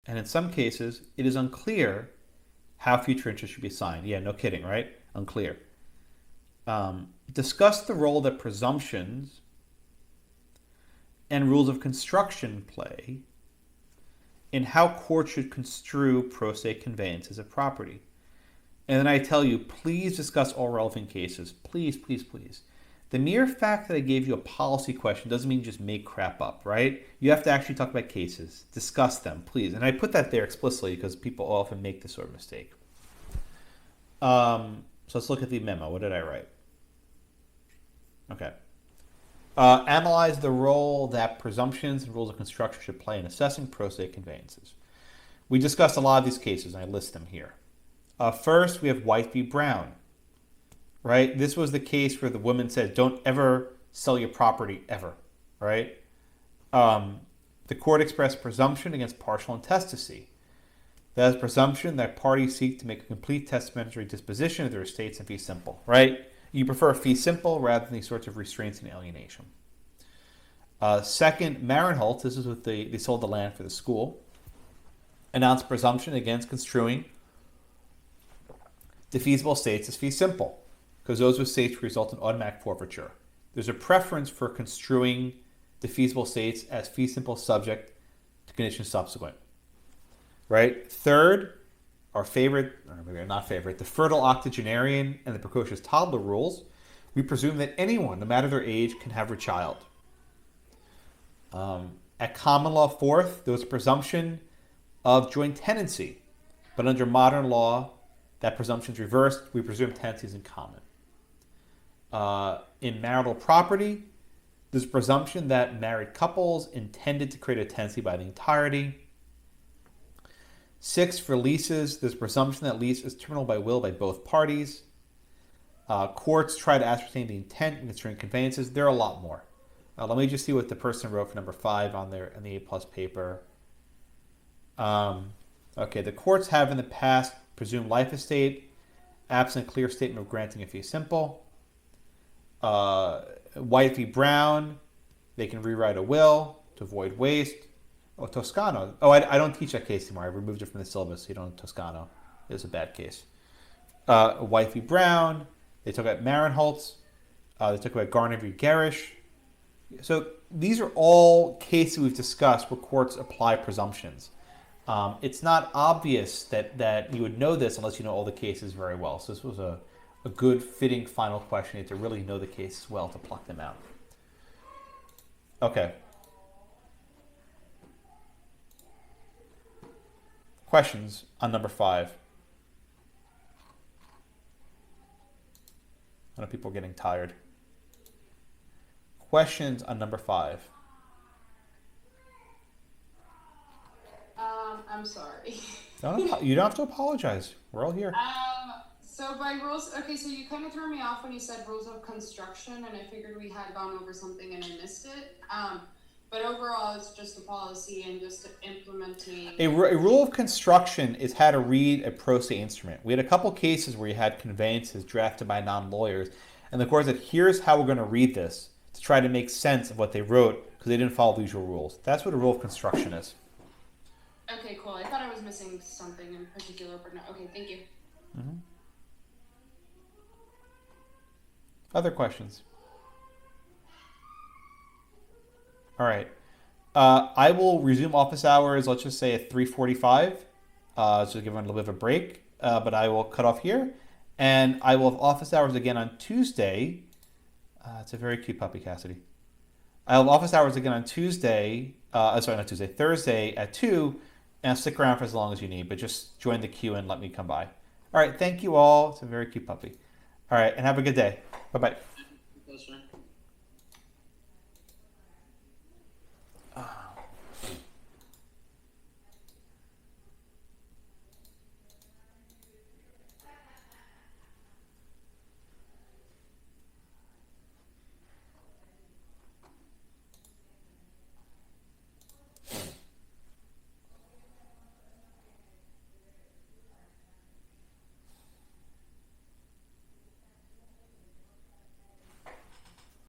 And in some cases, it is unclear how future interest should be assigned. Yeah, no kidding, right? Unclear. Discuss the role that presumptions and rules of construction play in how courts should construe pro se conveyances of property. And then I tell you, please discuss all relevant cases. Please, please, please. The mere fact that I gave you a policy question doesn't mean you just make crap up, right? You have to actually talk about cases, discuss them, please. And I put that there explicitly because people often make this sort of mistake. So let's look at the memo. What did I write? Okay. Analyze the role that presumptions and rules of construction should play in assessing pro se conveyances. We discussed a lot of these cases, and I list them here. First, we have White v. Brown. Right? This was the case where the woman said, don't ever sell your property, ever. Right? The court expressed presumption against partial intestacy. That is presumption that parties seek to make a complete testamentary disposition of their estates in fee simple. Right? You prefer fee simple rather than these sorts of restraints and alienation. Second, Marinholtz, this is what they sold the land for the school, announced presumption against construing defeasible estates as fee simple, because those estates result in automatic forfeiture. There's a preference for construing defeasible estates as fee simple subject to conditions subsequent. Right? Third, our favorite, or maybe not favorite, the fertile octogenarian and the precocious toddler rules. We presume that anyone, no matter their age, can have a child. At common law, fourth, there was a presumption of joint tenancy, but under modern law, that presumption is reversed. We presume tenancy is in common. In marital property, there's a presumption that married couples intended to create a tenancy by the entirety. 6, for leases, there's a presumption that lease is terminable by will by both parties. Courts try to ascertain the intent in concerning conveyances. There are a lot more. Let me just see what the person wrote for number 5 on there in the A+ paper. Okay, the courts have in the past presumed life estate, absent clear statement of granting a fee simple. White v. Brown, they can rewrite a will to avoid waste. Oh, Toscano. Oh, I don't teach that case anymore. I removed it from the syllabus, so you don't know Toscano. It was a bad case. White v. Brown, they took out Marinholtz. They took out Garner v. Garish. So these are all cases we've discussed where courts apply presumptions. It's not obvious that you would know this unless you know all the cases very well. So this was a good, fitting final question. You have to really know the cases well to pluck them out. Okay. Questions on number 5? I know people are getting tired. Questions on number 5? I'm sorry. You don't have to apologize. We're all here. So by rules, okay, so you kind of threw me off when you said rules of construction, and I figured we had gone over something and I missed it. But overall, it's just a policy and just implementing. A rule of construction is how to read a pro se instrument. We had a couple cases where you had conveyances drafted by non-lawyers, and the court said, here's how we're going to read this to try to make sense of what they wrote because they didn't follow the usual rules. That's what a rule of construction is. Okay, cool. I thought I was missing something in particular, but no. Okay, thank you. Mm-hmm. Other questions? All right. I will resume office hours, let's just say at 3:45, so give everyone a little bit of a break. But I will cut off here. And I will have office hours again on Tuesday. It's a very cute puppy, Cassidy. I'll have office hours again on Tuesday. Sorry, not Tuesday, Thursday at 2. And I'll stick around for as long as you need, but just join the queue and let me come by. All right, thank you all. It's a very cute puppy. All right, and have a good day. Bye-bye. Pleasure.